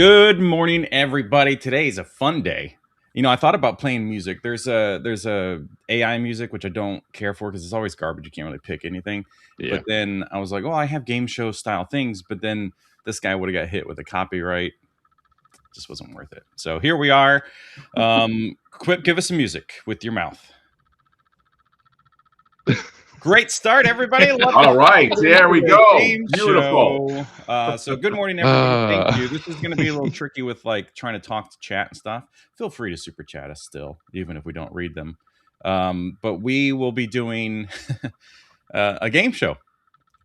Good morning, everybody. Today's a fun day. You know, I thought about playing music. There's a AI music which I don't care for because it's always garbage. You can't really pick anything. Yeah. But then I was like, oh, I have game show style things. But then this guy would have got hit with a copyright. Just wasn't worth it. So here we are. Quipp, give us some music with your mouth. Great start, everybody. All right, there we go. Beautiful. So good morning, everybody. Thank you. This is going to be a little tricky with like trying to talk to chat and stuff. Feel free to super chat us still, even if we don't read them. But we will be doing a game show.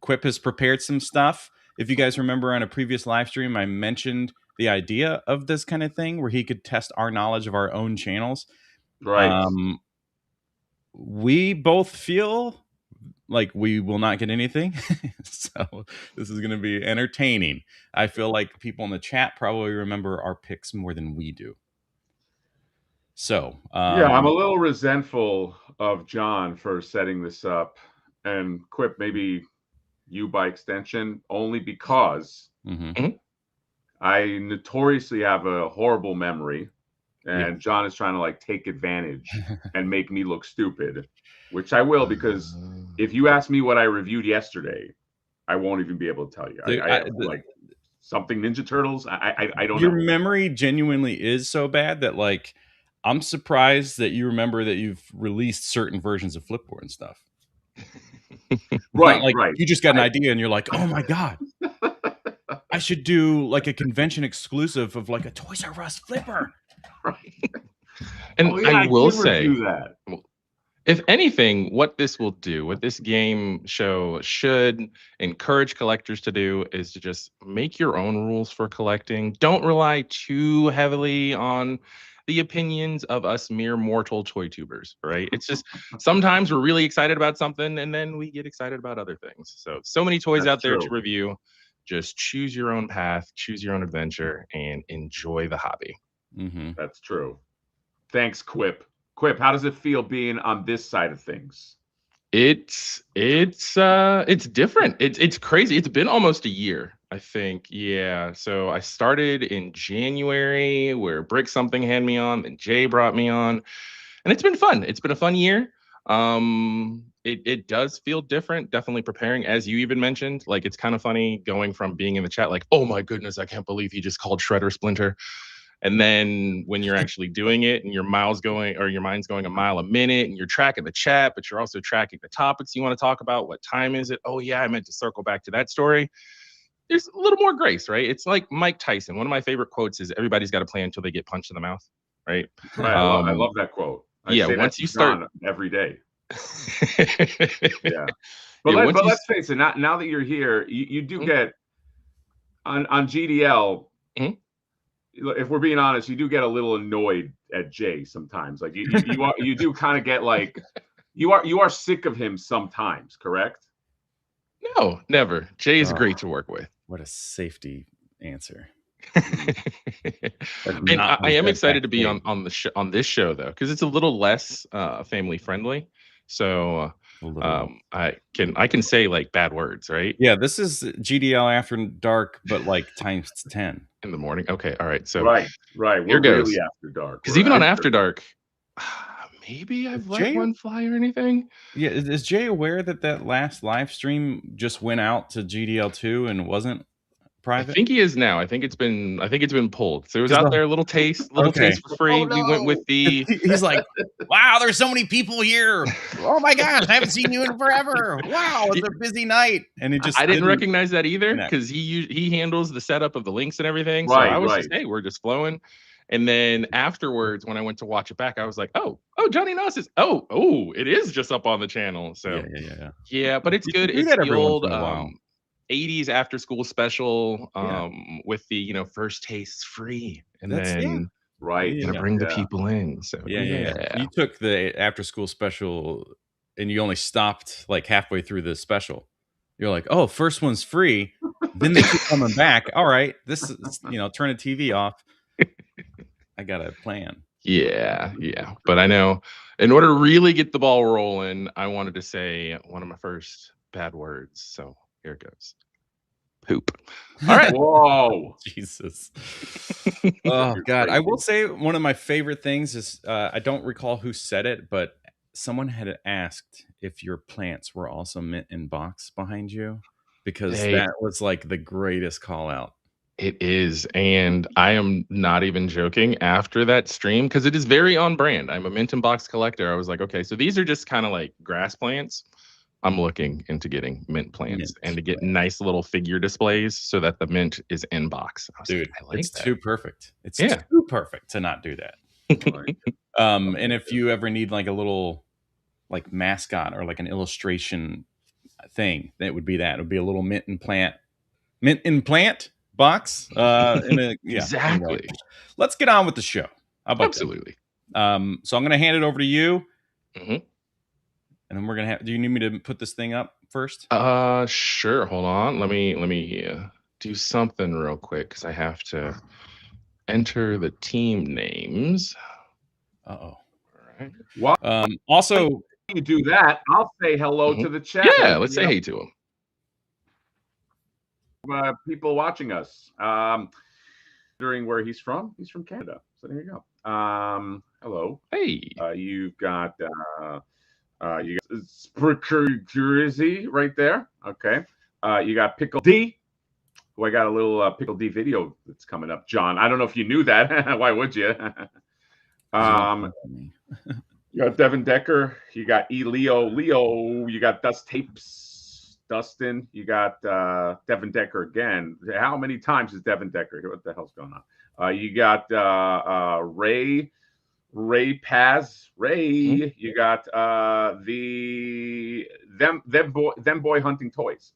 Quipp has prepared some stuff. If you guys remember on a previous live stream, I mentioned the idea of this kind of thing where he could test our knowledge of our own channels. Right. We both feel like we will not get anything. So this is going to be entertaining. I feel like people in the chat probably remember our picks more than we do. So yeah, I'm a little resentful of John for setting this up, and Quipp, maybe you by extension, only because I notoriously have a horrible memory, and John is trying to like take advantage and make me look stupid, which I will, because if you ask me what I reviewed yesterday, I won't even be able to tell you. Like something Ninja Turtles. I don't know. Your memory genuinely is so bad that like I'm surprised that you remember that you've released certain versions of Flipboard and stuff. Right, like right. You just got an idea and you're like, oh my God, I should do like a convention exclusive of like a Toys R Us flipper. Right. And I will say that. If anything, what this will do, what this game show should encourage collectors to do, is to just make your own rules for collecting. Don't rely too heavily on the opinions of us mere mortal toy tubers, right? It's just sometimes we're really excited about something and then we get excited about other things. So many toys That's out there true. to review. Just choose your own path, choose your own adventure, and enjoy the hobby. That's true. Thanks, Quipp. Quipp, how does it feel being on this side of things? It's different. It's crazy. It's been almost a year, I think. Yeah. So I started in January, where Brick Something had me on, then Jay brought me on, and it's been fun. It's been a fun year. It does feel different. Definitely preparing, as you even mentioned. Like, it's kind of funny going from being in the chat, like, oh my goodness, I can't believe he just called Shredder Splinter. And then when you're actually doing it and your mind's going a mile a minute and you're tracking the chat, but you're also tracking the topics you want to talk about. What time is it? Oh yeah, I meant to circle back to that story. There's a little more grace, right? It's like Mike Tyson. One of my favorite quotes is everybody's got to play until they get punched in the mouth, right? Right. I love that quote. Once you start every day. Yeah. But let's face it, now that you're here, you do get on GDL. If we're being honest, you do get a little annoyed at Jay sometimes. Like you do kind of get like you are sick of him sometimes, correct? No, never. Jay is great to work with. What a safety answer. And I am excited to be on this show though, because it's a little less family friendly. So I can say like bad words, right? Yeah, this is GDL After Dark, but like times 10 in the morning. Okay, all right. So right. We're really After Dark. Because even on After Dark, maybe I've let one fly or anything. Yeah, is Jay aware that last live stream just went out to GDL2 and wasn't private? I think he is now. I think it's been pulled. So it was out there, a little taste for free. Oh, no. We went with the. He's like, wow, there's so many people here. Oh my gosh, I haven't seen you in forever. Wow, it's a busy night. And it just I didn't recognize that either because he handles the setup of the links and everything. So I was just, hey, we're just flowing. And then afterwards, when I went to watch it back, I was like, oh, Johnny Nos is it is just up on the channel. So yeah, but it's good. It's the old 80s after school special with the first tastes free, and then gonna bring the people in. So you took the after school special and you only stopped like halfway through the special. You're like, oh, first one's free, then they keep coming back. All right, this is turn the TV off. I got a plan. Yeah. But I know in order to really get the ball rolling, I wanted to say one of my first bad words. So here it goes. poop. All right. Whoa. Jesus. Oh You're God. I crazy. will say one of my favorite things is I don't recall who said it, but someone had asked if your plants were also mint in box behind you, because that was like the greatest call out. It is, and I am not even joking after that stream because it is very on brand. I'm a mint and box collector. I was like, okay, so these are just kind of like grass plants. I'm looking into getting mint plants and to get nice little figure displays so that the mint is in box. Dude, like, I like it's that. too perfect. It's too perfect to not do that. And if you ever need like a little like mascot or like an illustration thing, that would be that. It would be a little mint and plant box. Exactly. Anyway, let's get on with the show. How about Absolutely. that? So I'm going to hand it over to you. Mm-hmm. And then we're going to do you need me to put this thing up first? Sure. Hold on. Let me do something real quick because I have to enter the team names. All right. Well, also, you do that, I'll say hello to the chat. Yeah, let's say hey to him. People watching us. Wondering where he's from. He's from Canada. So there you go. Hello. Hey. You've got Jersey right there. Okay. You got Pickle D. Oh, I got a little Pickle D video that's coming up. John, I don't know if you knew that. Why would you? You got Devin Decker. You got Leo. You got Dust Tapes. Dustin. You got Devin Decker again. How many times is Devin Decker? What the hell's going on? You got Ray Paz. Ray. You got them boy hunting toys.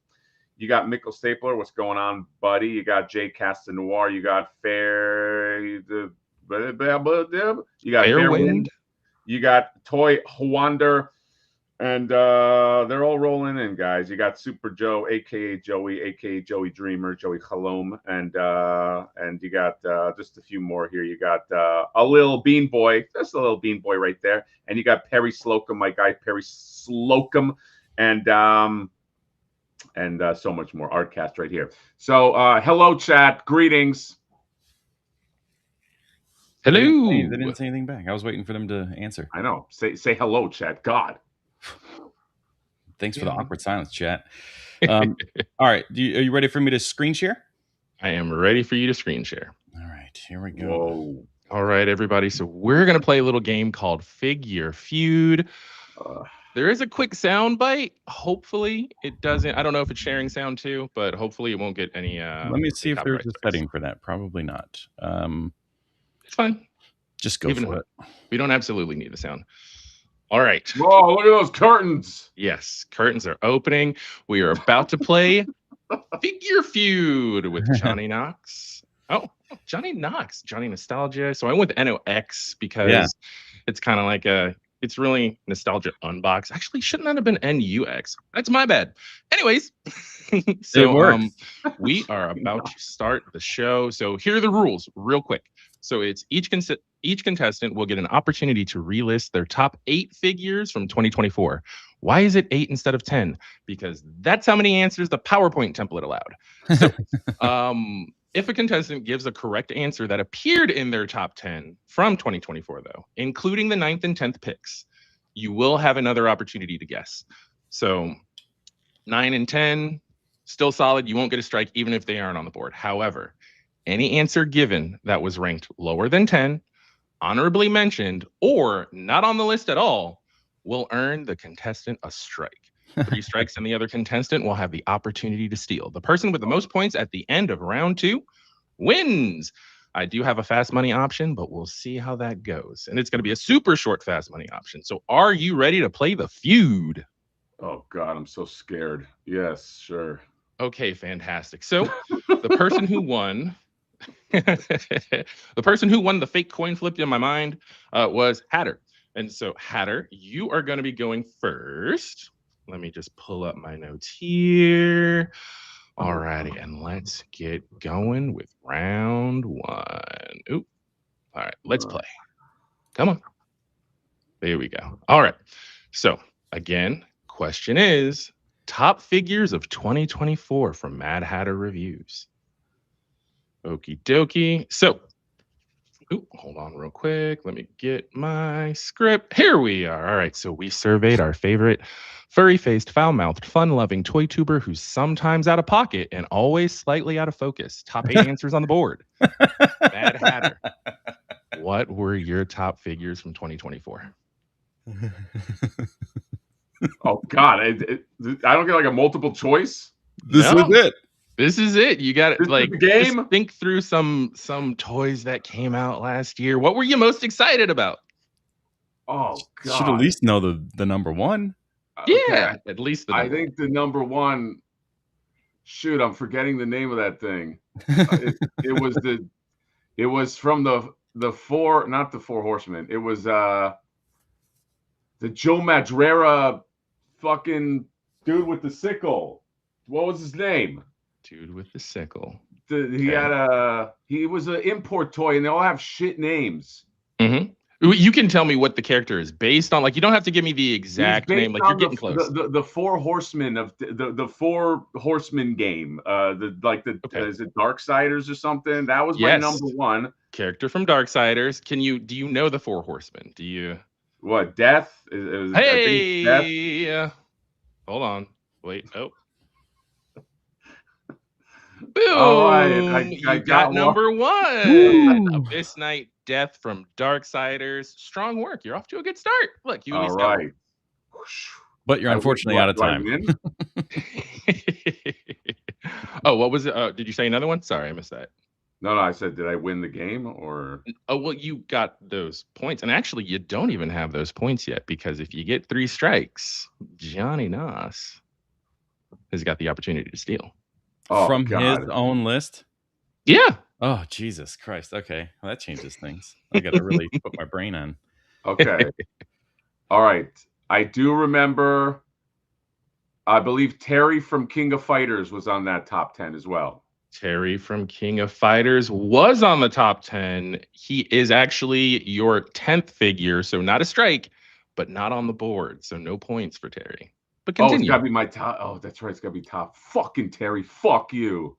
You got Mikkel Stapler. What's going on, buddy? You got Jay Castanoir. You got You got Fairwind. You got Toy Hwander. And they're all rolling in, guys. You got Super Joe, aka Joey, aka Joey Dreamer, Joey Halom, and you got just a few more here. You got a little Bean Boy, just a little Bean Boy right there, and you got Perry Slocum, my guy Perry Slocum, and so much more. Artcast right here. So hello, chat. Greetings. Hello. They didn't say anything back. I was waiting for them to answer. I know. Say hello, chat. God. Thanks for the awkward silence, chat. All right. Are you ready for me to screen share? I am ready for you to screen share. All right. Here we go. Whoa. All right, everybody. So we're going to play a little game called Figure Feud. There is a quick sound bite. Hopefully it doesn't. I don't know if it's sharing sound too, but hopefully it won't get any. Let me see if there's a setting for that. Probably not. It's fine. Just go for it. We don't absolutely need the sound. All right. Whoa, look at those curtains. Yes, curtains are opening. We are about to play Figure Feud with Johnny Knox. Oh, Johnny Knox, Johnny Nostalgia. So I went with NOX because it's kind of like it's really Nostalgia Unbox. Actually, shouldn't that have been NUX? That's my bad. Anyways, so we are about to start the show. So here are the rules real quick. So it's each contestant will get an opportunity to relist their top 8 figures from 2024. Why is it 8 instead of 10? Because that's how many answers the PowerPoint template allowed. So if a contestant gives a correct answer that appeared in their top 10 from 2024, though, including the 9th and 10th picks, you will have another opportunity to guess. So 9 and 10, still solid. You won't get a strike even if they aren't on the board. However, any answer given that was ranked lower than 10, honorably mentioned, or not on the list at all, will earn the contestant a strike. 3 strikes and the other contestant will have the opportunity to steal. The person with the most points at the end of round 2 wins. I do have a fast money option, but we'll see how that goes. And it's going to be a super short fast money option. So are you ready to play the feud? Oh, God, I'm so scared. Yes, sure. Okay, fantastic. So the person who won... the person who won the fake coin flip in my mind was Hatter. And so, Hatter, you are going to be going first. Let me just pull up my notes here. All righty, and let's get going with round 1. Ooh. All right, let's play. Come on. There we go. All right. So, again, question is, top figures of 2024 from Mad Hatter Reviews. Okie dokie. So, hold on real quick. Let me get my script. Here we are. All right. So we surveyed our favorite furry-faced, foul-mouthed, fun-loving toy tuber who's sometimes out of pocket and always slightly out of focus. Top 8 answers on the board. Mad Hatter. What were your top figures from 2024? Oh God, I don't get like a multiple choice. This was it. This is it. You got it. Like, game. just think through some toys that came out last year. What were you most excited about? Oh God, should at least know the number one. Yeah, at least I think the number one. Shoot, I'm forgetting the name of that thing. It was from the four, not the Four Horsemen. It was the Joe Madureira fucking dude with the sickle. What was his name? Dude with the sickle. He was an import toy, and they all have shit names. Mm-hmm. You can tell me what the character is based on. Like, you don't have to give me the exact name. Like, you're getting close. The Four Horsemen of the Four Horsemen game. Is it Darksiders or something? That was my number one character from Darksiders. Do you know the Four Horsemen? Do you? What, Death? Hey, Death? Hold on. Wait. Oh. Boom! All right, I got number one. Abyss Knight Death from Darksiders. Strong work. You're off to a good start. Look, you at least got one. But you're unfortunately out of time. Oh, what was it? Did you say another one? Sorry, I missed that. No, I said, did I win the game or? Oh, well, you got those points. And actually, you don't even have those points yet, because if you get 3 strikes, Johnny Nos has got the opportunity to steal. From his own list? Yeah. Oh, Jesus Christ. Okay. Well, that changes things. I got to really put my brain on. Okay. All right. I do remember, I believe Terry from King of Fighters was on that top 10 as well. Terry from King of Fighters was on the top 10. He is actually your 10th figure, so not a strike, but not on the board. So no points for Terry. But continue. Oh, it's got to be my top. Oh, that's right. It's got to be top. Fucking Terry. Fuck you.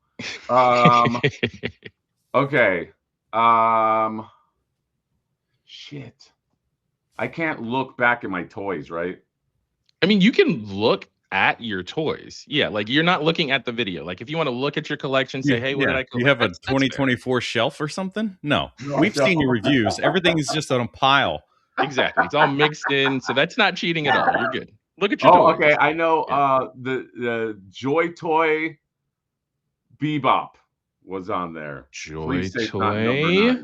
Okay. Shit. I can't look back at my toys, right? I mean, you can look at your toys. Yeah, like you're not looking at the video. Like if you want to look at your collection, say, hey, what did I collect? You have a 2024 shelf or something? No. We've seen your reviews. Everything is just on a pile. Exactly. It's all mixed in. So that's not cheating at all. You're good. Look at your toys. Okay. I know the Joy Toy Bebop was on there. Joy Toy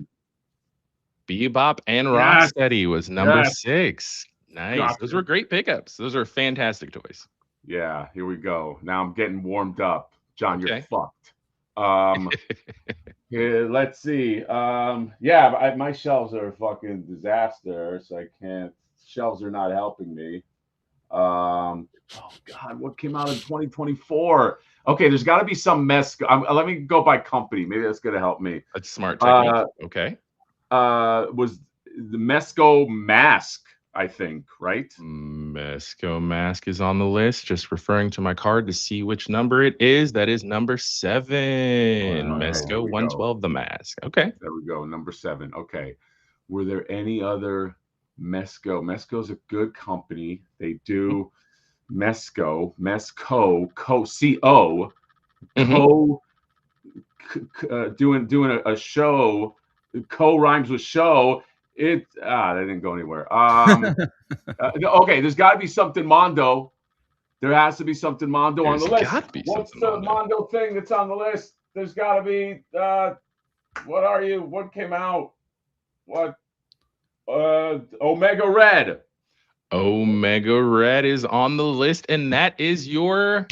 Bebop and Rocksteady was number 6. Nice. Gotcha. Those were great pickups. Those are fantastic toys. Yeah, here we go. Now I'm getting warmed up. John, you're fucked. Here, let's see. My shelves are a fucking disaster, so I can't. Shelves are not helping me. Oh God, what came out in 2024? Okay, there's got to be some mess. Let me go by company. Maybe that's gonna help me. That's smart technique. Okay. Was the Mesco Mask? I think, right? Mesco Mask is on the list. Just referring to my card to see which number it is. That is number 7. Mesco 112, the Mask. Okay. There we go. Number 7. Okay. Were there any other Mesco? Mesco's a good company. They do Mesco, CO, doing a show. Co rhymes with show. That didn't go anywhere. Okay, there's got to be something Mondo. There has to be something Mondo on the list. What's the Mondo thing that's on the list? There's got to be. What are you? What came out? What? Omega Red. Omega Red is on the list, and that is your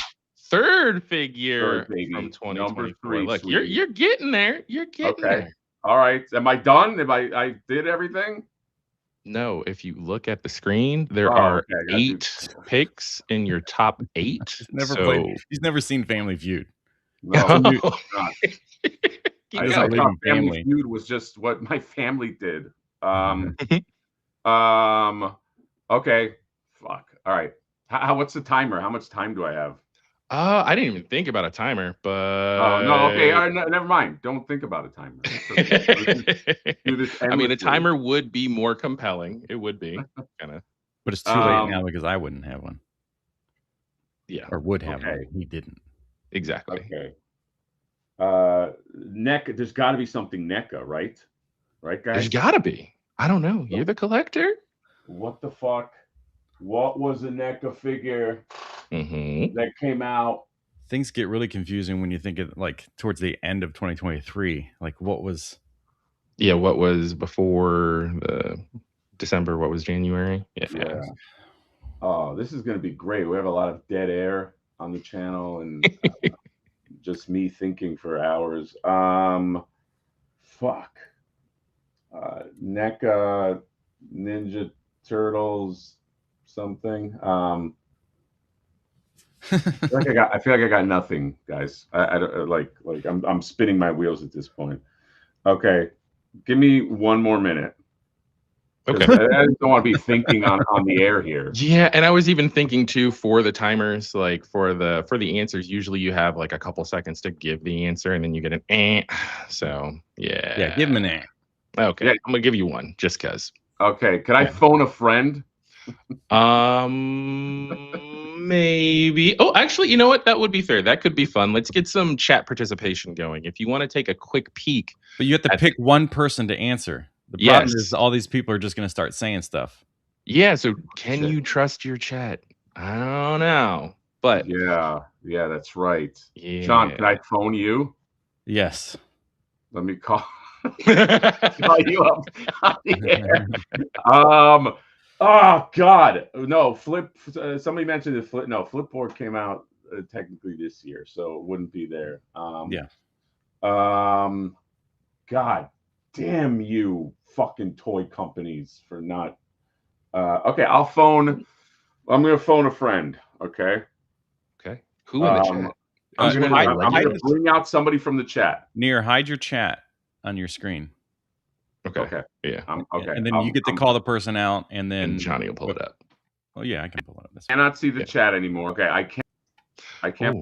3rd figure from 2024. Look, you're getting there. You're getting there. All right. Am I done? I did everything? No. If you look at the screen, there are 8 picks in your top 8. He's never seen Family Feud. No. I thought Family Feud was just what my family did. Okay. Fuck. All right. What's the timer? How much time do I have? I didn't even think about a timer, but Oh no, okay, all right, never mind. Don't think about a timer. Do this I mean, a endlessly. timer would be more compelling. It would be kind of. But it's too late now because I wouldn't have one. Yeah. Or would have one. He didn't. Exactly. Okay. NECA, there's got to be something NECA, right? Right, guys? There's got to be. I don't know. You're the collector? What the fuck? What was a NECA figure that came out? Things get really confusing when you think of like towards the end of 2023. Like what was? Yeah, what was before the December? What was January? Yeah. Oh, this is going to be great. We have a lot of dead air on the channel and just me thinking for hours. Fuck. NECA, Ninja Turtles, something. I feel like I got nothing, guys. I don't like I'm spinning my wheels at this point. Okay, give me one more minute. Okay. I don't want to be thinking on the air here. Yeah, and I was even thinking too for the timers, like for the answers. Usually you have like a couple seconds to give the answer, and then you get an eh. So yeah. Yeah, give him an eh. Okay, yeah. I'm gonna give you one just cause. Okay, can I phone a friend? Maybe. Oh, actually, you know what? That would be fair. That could be fun. Let's get some chat participation going. If you want to take a quick peek. But you have to pick one person to answer. The problem is all these people are just going to start saying stuff. Yeah, so can you trust your chat? I don't know. But yeah, that's right. Yeah. John, can I phone you? Yes. Let me call you up. Oh God, no. Flip. Somebody mentioned that Flipboard came out technically this year, so it wouldn't be there. Yeah. God damn you, fucking toy companies for not. Okay, I'm gonna phone a friend. Okay. Okay. Who in the chat? I'm gonna bring out somebody from the chat. Near, hide your chat on your screen. Okay. Yeah. Okay. And then you get to call the person out, and then Johnny will pull it up. Oh yeah, I can pull it up. I cannot see the chat anymore. Okay, I can't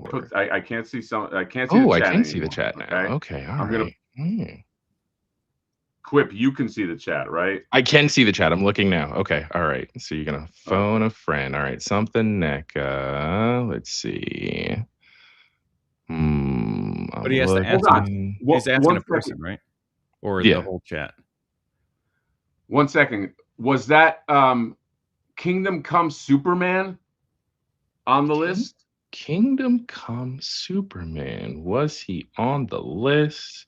put. I can't see some. I can't see. Oh, the chat I can anymore, see the chat now. Okay. All right. Quipp, you can see the chat, right? I can see the chat. I'm looking now. Okay. All right. So you're gonna phone a friend. All right. Something NECA. Let's see. But he has to ask. He's asking a person, right? Or the whole chat. 1 second. Was that Kingdom Come Superman on the list? Kingdom Come Superman. Was he on the list?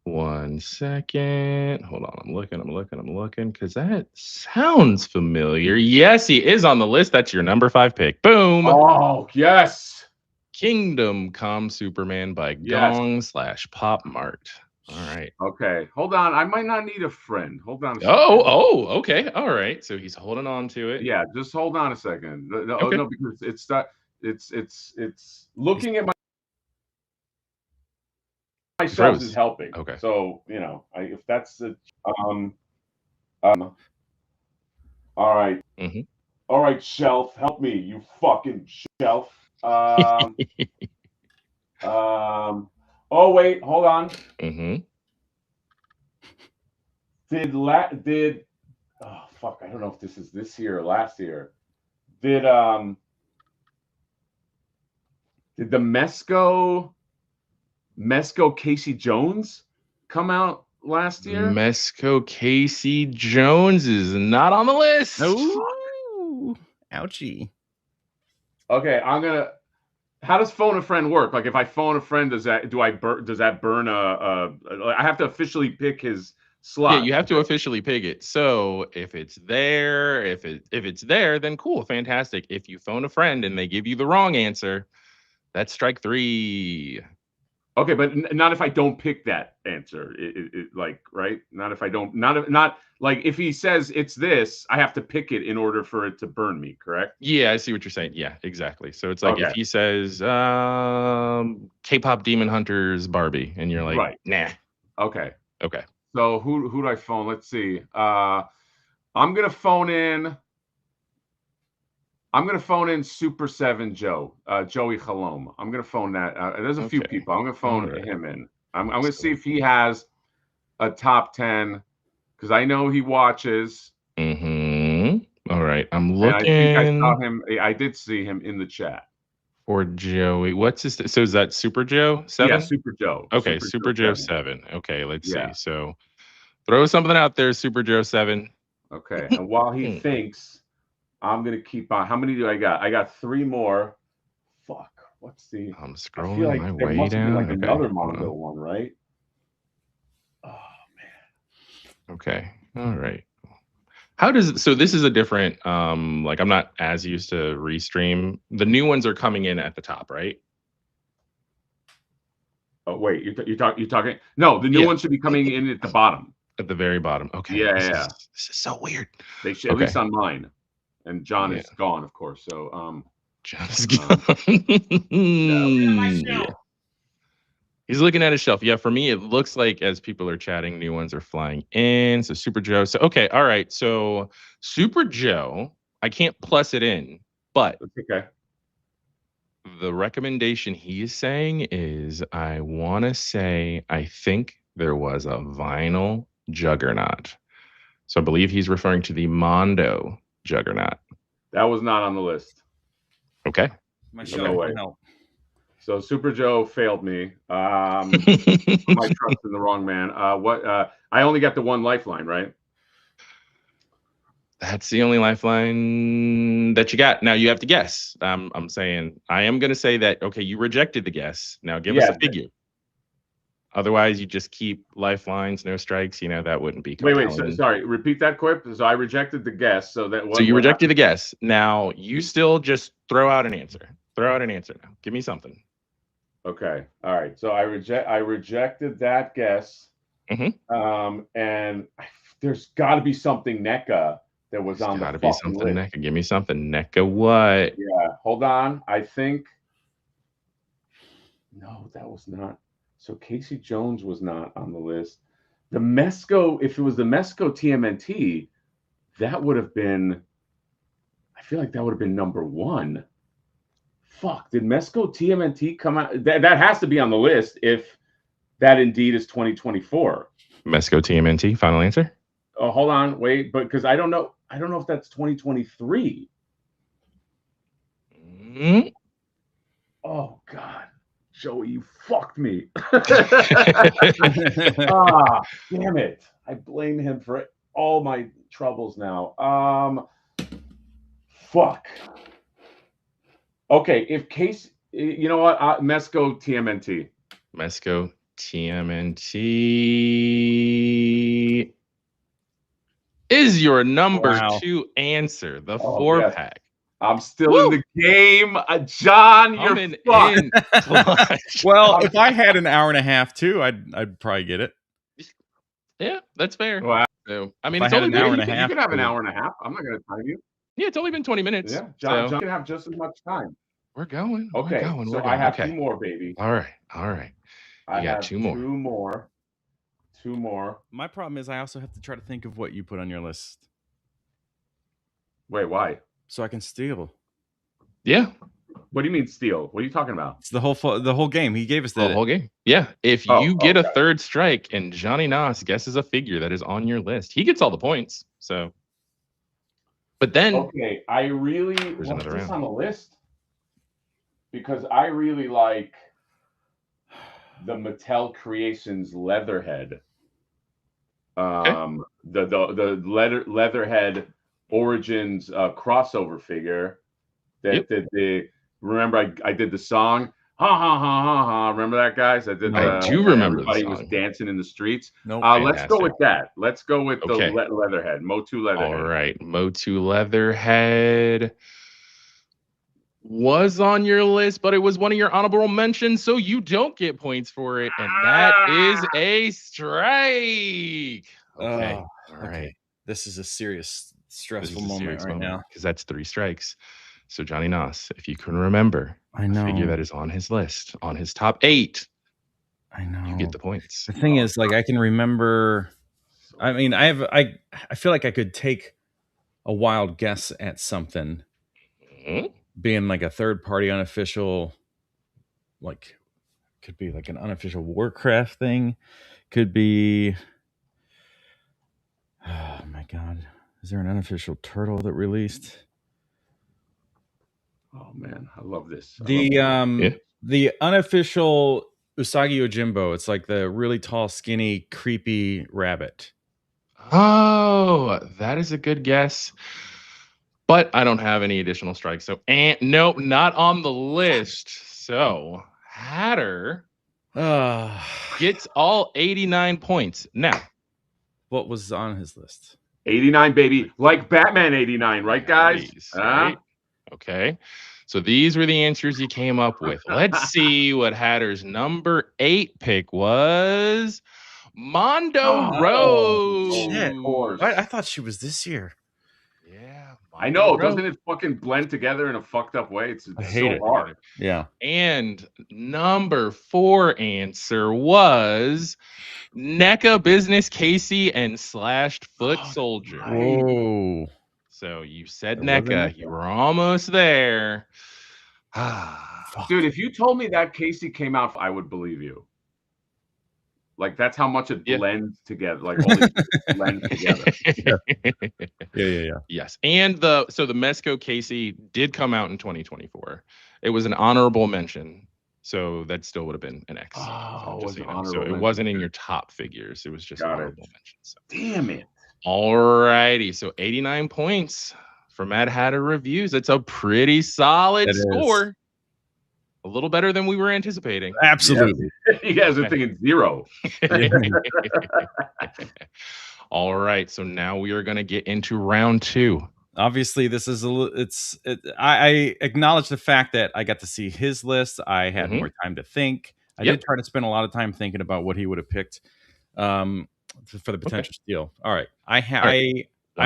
1 second. Hold on. I'm looking. Because that sounds familiar. Yes, he is on the list. That's your number 5 pick. Boom. Oh, yes. Kingdom Come Superman by Gong/Pop Mart. All right. Okay. Hold on. I might not need a friend. Hold on a second. Okay. All right. So he's holding on to it. Yeah, just hold on a second. No, because it's looking at myself is helping. Okay. So, if that's the all right. All right, Shelf, help me, you fucking Shelf. Oh wait, hold on. Oh fuck, I don't know if this is this year or last year. Did the Mesco Casey Jones come out last year? Mesco Casey Jones is not on the list. Oh, ouchie. Okay, how does phone a friend work? Like if I phone a friend, does that burn I have to officially pick his slot? Yeah, you have to officially pick it. So if it's there, if it's there, then cool, fantastic. If you phone a friend and they give you the wrong answer, that's strike 3. Okay, but not if I don't pick that answer. Right? Not if I don't. Not like if he says it's this, I have to pick it in order for it to burn me. Correct? Yeah, I see what you're saying. Yeah, exactly. So it's like if he says K-pop Demon Hunters Barbie, and you're like, nah. Okay. Okay. So who do I phone? Let's see. I'm gonna phone in I'm gonna phone in Super 7 Joe, Joey Halom. I'm gonna phone that. There's a few people. I'm gonna phone him in. I'm gonna see if he has a top 10 because I know he watches. All right, I'm looking. And I think I saw him. I did see him in the chat. For Joey, what's his? So is that Super Joe 7? Yeah, Super Joe. Okay, Super Joe 7. Okay, let's see. So throw something out there, Super Joe 7. Okay, and while he thinks, I'm gonna keep on. How many do I got? I got 3 more. Fuck. What's the? I'm scrolling I feel like my there way must down. be like another Mondo one, right? Oh man. Okay. All right. How does it, so this is a different like I'm not as used to restream. The new ones are coming in at the top, right? Oh wait, you're talking? No, the new ones should be coming in at the bottom. At the very bottom. Okay. Yeah, this is so weird. They should, at least on mine. And John is gone, of course. So John is gone. He's looking at his shelf. Yeah, for me, it looks like as people are chatting, new ones are flying in. So Super Joe. So okay, all right. So Super Joe, I can't plus it in, but okay. The recommendation he is saying is I want to say I think there was a vinyl juggernaut. So I believe he's referring to the Mondo juggernaut. That was not on the list. Okay. No way. So Super Joe failed me. I might trust in the wrong man. I only got the one lifeline, right? That's the only lifeline that you got. Now you have to guess. I'm saying I am going to say that. Okay, you rejected the guess. Now give us a figure. Otherwise, you just keep lifelines, no strikes. You know that wouldn't be compelling. Wait. Sorry. Repeat that, Quipp. So I rejected the guess. So you rejected the guess. Now you still just throw out an answer. Throw out an answer now. Give me something. Okay. All right. So I rejected that guess. And there's got to be something NECA that was on the fucking list. Got to be something NECA. Give me something. NECA what? Yeah. Hold on. I think. No, that was not. So Casey Jones was not on the list. The Mesco, if it was the Mesco TMNT, that would have been. I feel like that would have been number 1. Fuck, did Mesco TMNT come out? That has to be on the list if that indeed is 2024. Mesco TMNT, final answer? Oh, hold on, wait, but because I don't know if that's 2023. Oh God, Joey, you fucked me. Damn it. I blame him for all my troubles now. Fuck. Okay, if case, you know what? Mesco TMNT. Mesco TMNT is your number 2 answer. The 4-pack. I'm still in the game, John. You're fucked. Well, if I had an hour and a half too, I'd probably get it. Yeah, that's fair. Wow. So, I mean, it's only an hour and a half. You can have an hour and a half. I'm not going to time you. Yeah, it's only been 20 minutes. Yeah, John can have just as much time. We're going. Okay, so I have 2 more, baby. All right. You got 2 more. 2 more. My problem is I also have to try to think of what you put on your list. Wait, why? So I can steal. Yeah. What do you mean steal? What are you talking about? It's the whole game. He gave us the whole game. Yeah. If you get a 3rd strike and Johnny Nos guesses a figure that is on your list, he gets all the points. So, but then okay, I really want this on the list because I really like the Mattel Creations Leatherhead. The Leatherhead Origins crossover figure that remember I did the song ha ha ha ha ha. Remember that, guys? I do remember. Everybody was dancing in the streets. Let's go with that. Let's go with the Leatherhead, Motu Leatherhead. All right, Motu Leatherhead was on your list, but it was one of your honorable mentions, so you don't get points for it, and that is a strike. Okay, all right. This is a serious, stressful moment right now because that's 3 strikes. So Johnny Nos, if you can remember a figure that is on his list, on his top 8, I know you get the points. The thing is, like, I can remember. I mean, I feel like I could take a wild guess at something, being like a third party unofficial, like could be like an unofficial Warcraft thing, could be. Oh my god, is there an unofficial turtle that released? Oh man, I love this. The unofficial Usagi Yojimbo. It's like the really tall, skinny, creepy rabbit. Oh, that is a good guess. But I don't have any additional strikes. So, nope, not on the list. So, Hatter gets all 89 points. Now, what was on his list? 89, baby. Like Batman 89, right, guys? Right? Okay. So these were the answers you came up with. Let's see what Hatter's number 8 pick was. Mondo Rose. Shit. I thought she was this year. Yeah. I know. Doesn't it fucking blend together in a fucked up way? It's so hard. Yeah. And number 4 answer was NECA Business Casey and Slashed Foot Soldier. Whoa. So you said NECA. You were almost there. Dude, if you told me that Casey came out, I would believe you. Like, that's how much it blends together. Like, all these blend together. Yeah. Yes. And the Mezco Casey did come out in 2024. It was an honorable mention. So that still would have been an X. So it wasn't in your top figures. It was just honorable mention. So. Damn it. All righty. So 89 points for Mad Hatter Reviews. It's a pretty solid score. A little better than we were anticipating. Absolutely. You guys are thinking 0. All right. So now we are going to get into round 2. Obviously, this is I acknowledge the fact that I got to see his list. I had more time to think. I did try to spend a lot of time thinking about what he would have picked for the potential steal. All right. I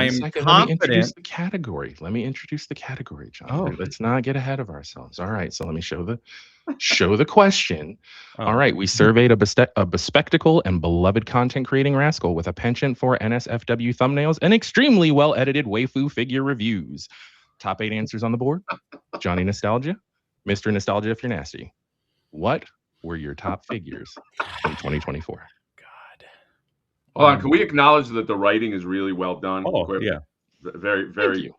am confident. Let me introduce the category. John. Oh, let's not get ahead of ourselves. All right. So let me show the question. All right. We surveyed a bespectacle and beloved content creating rascal with a penchant for NSFW thumbnails and extremely well edited waifu figure reviews. Top 8 answers on the board. Johnny Nostalgia, Mr. Nostalgia if you're nasty. What were your top figures in 2024? Hold on, can we acknowledge that the writing is really well done? Quipp? Yeah. Very, very.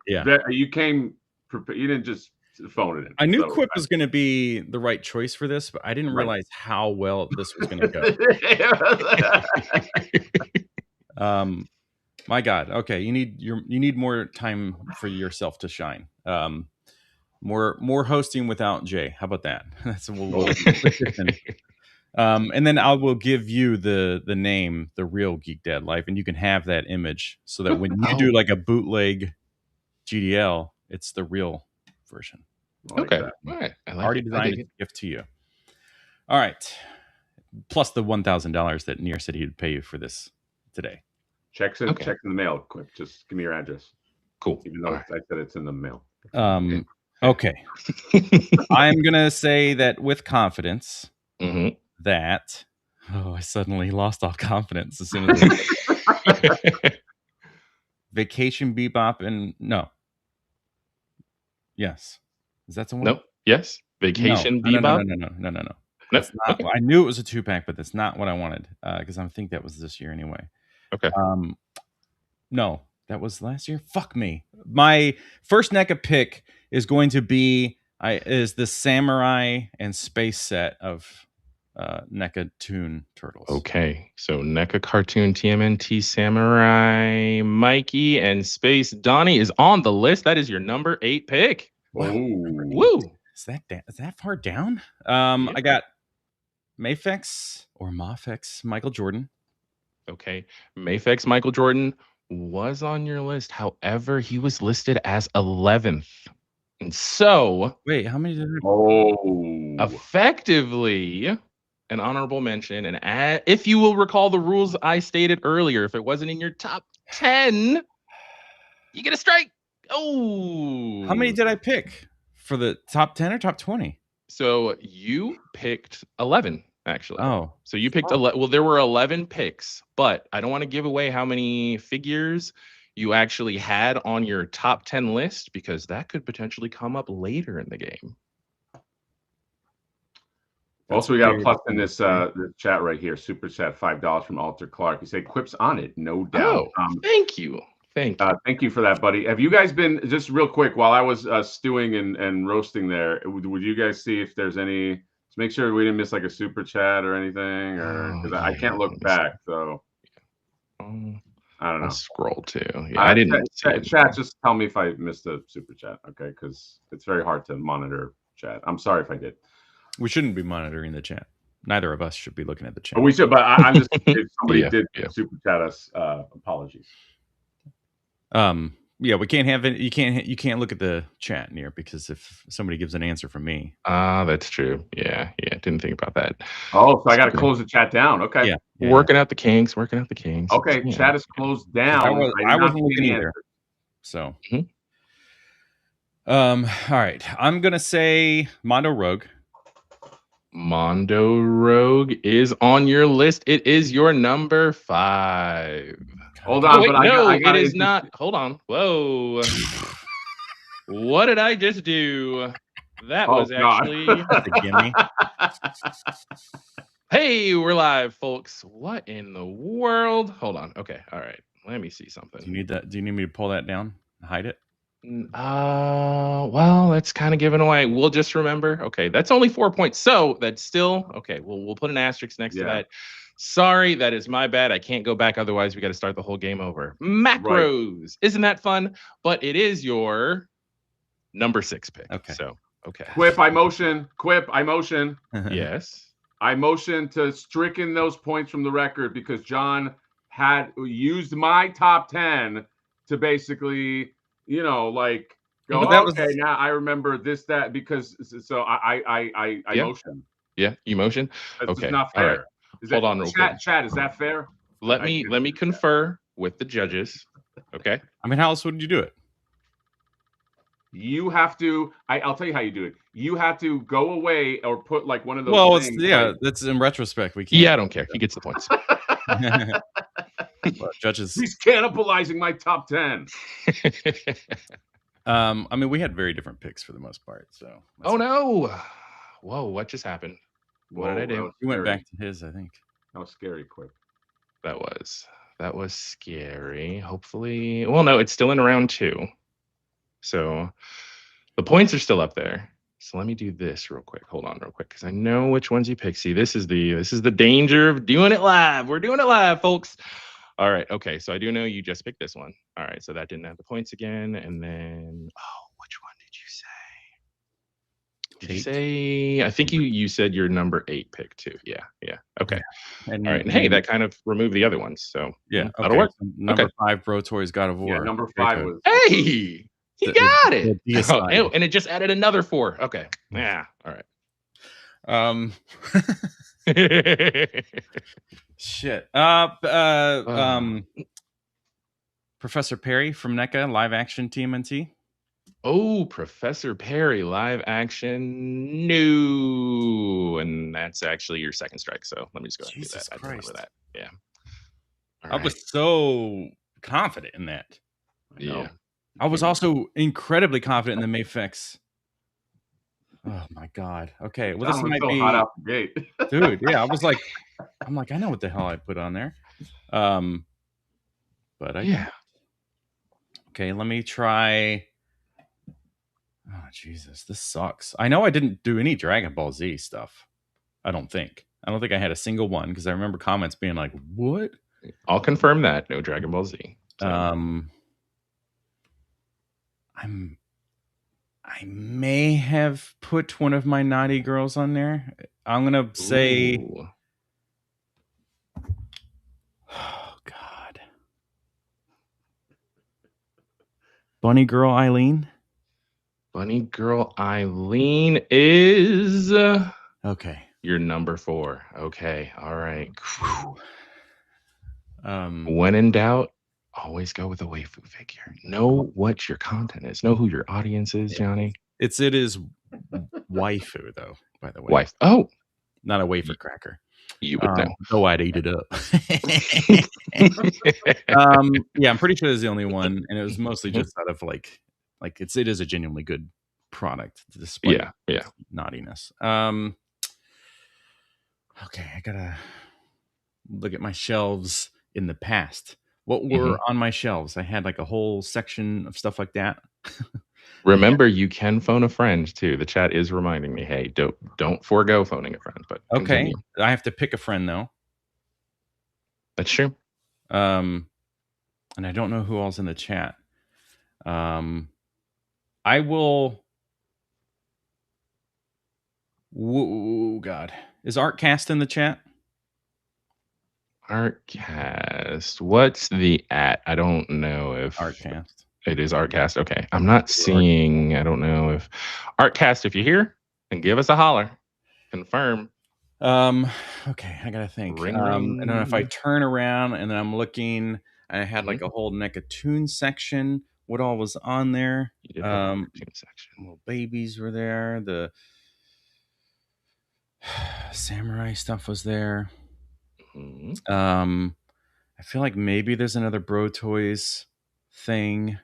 You came prepared. You didn't just phone it in. I knew Quipp was going to be the right choice for this, but I didn't realize how well this was going to go. My God. Okay, you need more time for yourself to shine. More hosting without Jay. How about that? That's and then I will give you the name, The Real Geek Dad Life, and you can have that image so that when you do like a bootleg GDL, it's the real version. Okay. All right. I already designed a gift to you. All right. Plus the $1,000 that Nier said he'd pay you for this today. Checks in the mail, Quipp. Just give me your address. Cool. Even though I said it's in the mail. Okay. I'm going to say that with confidence that I suddenly lost all confidence as soon as Vacation Bebop and yes, is that someone? Nope. Yes, Vacation Bebop. No. That's not. I knew it was a 2-pack, but that's not what I wanted because I think that was this year anyway. Okay. No, that was last year. Fuck me. My first NECA pick is going to be the Samurai and Space set of NECA Toon Turtles. Okay, so NECA Cartoon TMNT Samurai Mikey and Space Donnie is on the list. That is your number 8 pick. Woo! Is that far down? I got Mafex or Mafex Michael Jordan. Okay, Mafex Michael Jordan was on your list. However, he was listed as 11th. And so, wait, how many did I? Effectively, an honorable mention. And if you will recall the rules I stated earlier, if it wasn't in your top 10, you get a strike. Oh, how many did I pick for the top 10 or top 20? So you picked 11, actually. Oh, so you picked 11. Well, there were 11 picks, but I don't want to give away how many figures you actually had on your top 10 list, because that could potentially come up later in the game. Also, we got a plus in this chat right here. Super chat, $5 from Alter Clark. He said, "Quip's on it, no doubt." Oh, thank you. Thank you for that, buddy. Have you guys been, just real quick, while I was stewing and roasting there, would you guys see if there's any, to make sure we didn't miss like a super chat or anything, or because I can't look back, so I don't know. I'll scroll too. Yeah, I didn't see it. Chat, just tell me if I missed a super chat, okay? Because it's very hard to monitor chat. I'm sorry if I did. We shouldn't be monitoring the chat. Neither of us should be looking at the chat. We should, but I'm just, if somebody did super chat us, apologies. Yeah, we can't have it. You can't look at the chat near, because if somebody gives an answer from me. That's true. Yeah. Didn't think about that. Oh, so I got to close the chat down. Okay. Yeah. Working out the kinks. Okay, chat is closed down. I wasn't looking either. So, all right. I'm gonna say Mondo Rogue. Mondo Rogue is on your list. It is your number 5. Hold on, but no, it is not. Hold on. Whoa. What did I just do? That was actually a gimme. Hey, we're live, folks. What in the world? Hold on. Okay. All right. Let me see something. Do you need that? Do you need me to pull that down and hide it? Well, that's kind of given away. We'll just remember. Okay, that's only 4 points. So that's still okay. We'll put an asterisk next to that. Sorry, that is my bad. I can't go back. Otherwise, we got to start the whole game over. Macros. Right. Isn't that fun? But it is your number 6 pick. Okay. So, okay. Quipp, I motion. Yes. I motion to stricken those points from the record because John had used my top 10 to basically, like go, okay, now I remember this, that, because so I motion. Yeah, you motion. It's not fair. Right. Hold on real quick. Chat, is that fair? Let me confer with the judges. Okay. I mean, how else would you do it? You have to. I'll tell you how you do it. You have to go away or put like one of those. Well, things, that's in retrospect. We can't. Yeah, I don't care. He gets the points. Judges. He's cannibalizing my top 10. I mean, we had very different picks for the most part. So. Oh no! Whoa! What just happened? What did I do? You went back to his, I think. That was scary, Quipp. That was scary. Hopefully, well, no, it's still in round 2, so the points are still up there. So let me do this real quick. Hold on, real quick, because I know which ones you pick. See, this is the danger of doing it live. We're doing it live, folks. All right. Okay. So I do know you just picked this one. All right. So that didn't have the points again. And then, which one did you say? Did you say? I think you said your number 8 pick too. Yeah. Okay. And, all right. And hey, that kind of removed the other ones. So yeah, that'll work. So number 5, Bro Toys God of War. Yeah, number 5 was. Hey, he got it. And it just added another 4. Okay. Yeah. All right. Shit. Professor Perry from NECA live action TMNT. Oh, Professor Perry live action. No, and that's actually your second strike. So let me just go ahead and do that. I remember that. Yeah. I was so confident in that. Yeah. I was also incredibly confident in the Mayfix. Oh my god. Okay. Well, this might be hot out the gate. Dude, yeah. I'm like, I know what the hell I put on there. But I Okay, let me try. Oh Jesus, this sucks. I know I didn't do any Dragon Ball Z stuff. I don't think I had a single one because I remember comments being like, "What?" I'll confirm that. No Dragon Ball Z. So. I may have put one of my naughty girls on there. I'm gonna say, oh God, Bunny Girl Eileen. Bunny Girl Eileen is okay. Your number 4. Okay, all right. When in doubt, always go with a waifu figure. Know what your content is. Know who your audience is, Johnny. It is waifu though, by the way. Wife. Oh, not a wafer cracker. You would know. Though I'd eat it up. Yeah, I'm pretty sure it's the only one, and it was mostly just out of like it is a genuinely good product despite naughtiness. Okay, I gotta look at my shelves in the past. What were on my shelves? I had like a whole section of stuff like that. Remember, you can phone a friend too. The chat is reminding me, hey, don't forego phoning a friend. But okay, I have to pick a friend though. That's true. And I don't know who else in the chat. I will. Whoa, God, is Artcast in the chat? Artcast. What's the @ I don't know if Artcast. It is Artcast. Okay, I'm not seeing. I don't know if Artcast. If you're here, then give us a holler. Confirm. Okay, I gotta think. Ring, And then if I ring. turn around and then I'm looking, I had like a whole Neckatoon section. What all was on there? You did have a Neckatoon section. Little babies were there. The samurai stuff was there. I feel like maybe there's another Bro Toys thing.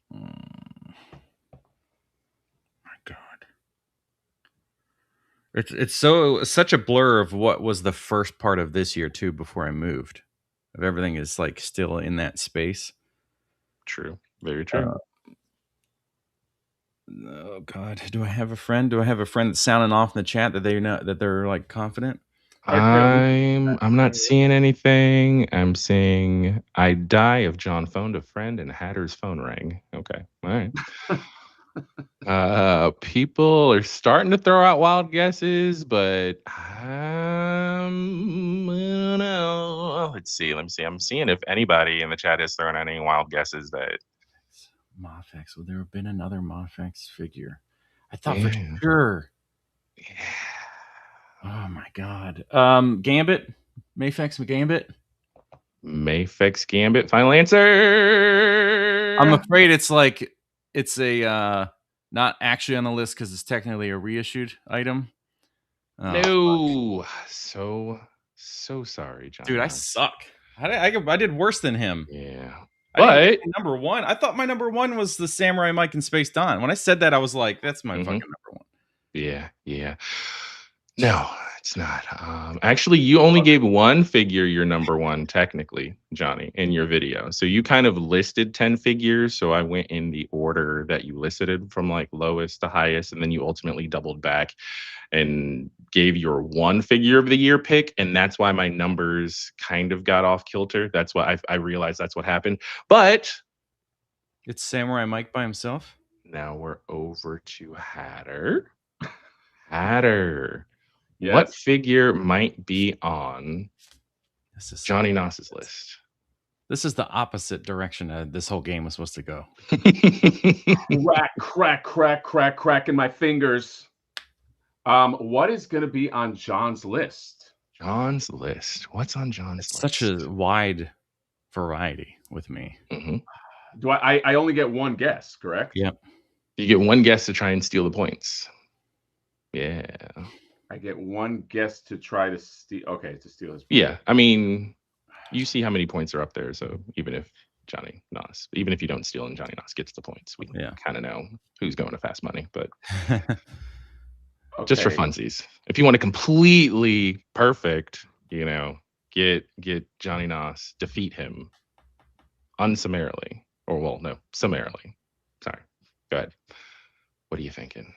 My God. It's such a blur of what was the first part of this year too before I moved. If everything is like still in that space. True. Very true. Oh God. Do I have a friend? Do I have a friend that's sounding off in the chat that they're like confident? I'm not seeing anything. I'm seeing I die if John phoned a friend and Hatter's phone rang. Okay. All right. People are starting to throw out wild guesses, but I don't know. Let me see. I'm seeing if anybody in the chat is throwing out any wild guesses that Mafex. Would there have been another Mafex figure? I thought for sure. Yeah. Oh my God. Gambit? Mafex Gambit? Mafex Gambit. Final answer. I'm afraid it's a not actually on the list because it's technically a reissued item. No. So sorry, John. Dude, I suck. I did worse than him. Yeah. But number one, I thought my number one was the Samurai Mike and Space Dawn. When I said that, I was like, that's my fucking number one. Yeah. No, it's not. Actually, you only gave one figure your number one, technically, Johnny, in your video. So you kind of listed 10 figures. So I went in the order that you listed from like lowest to highest, and then you ultimately doubled back and gave your one figure of the year pick. And that's why my numbers kind of got off kilter. That's why I realized that's what happened. But it's Samurai Mike by himself. Now we're over to Hatter. Hatter. Yes. What figure might be on Johnny Nos's list? This is the opposite direction this whole game was supposed to go. Cracking my fingers. What is going to be on John's list? John's list. What's on John's list? Such a wide variety with me. Do I only get one guess, correct? Yep. You get one guess to try and steal the points. Yeah. I get one guess to try to steal. Okay, to steal his points. Yeah. I mean, you see how many points are up there. So even if Johnny Nos, even if you don't steal and Johnny Nos gets the points, we kind of know who's going to Fast Money. But just for funsies, if you want to completely perfect, get Johnny Nos, defeat him unsummarily, or well, no, summarily. Sorry. Go ahead. What are you thinking?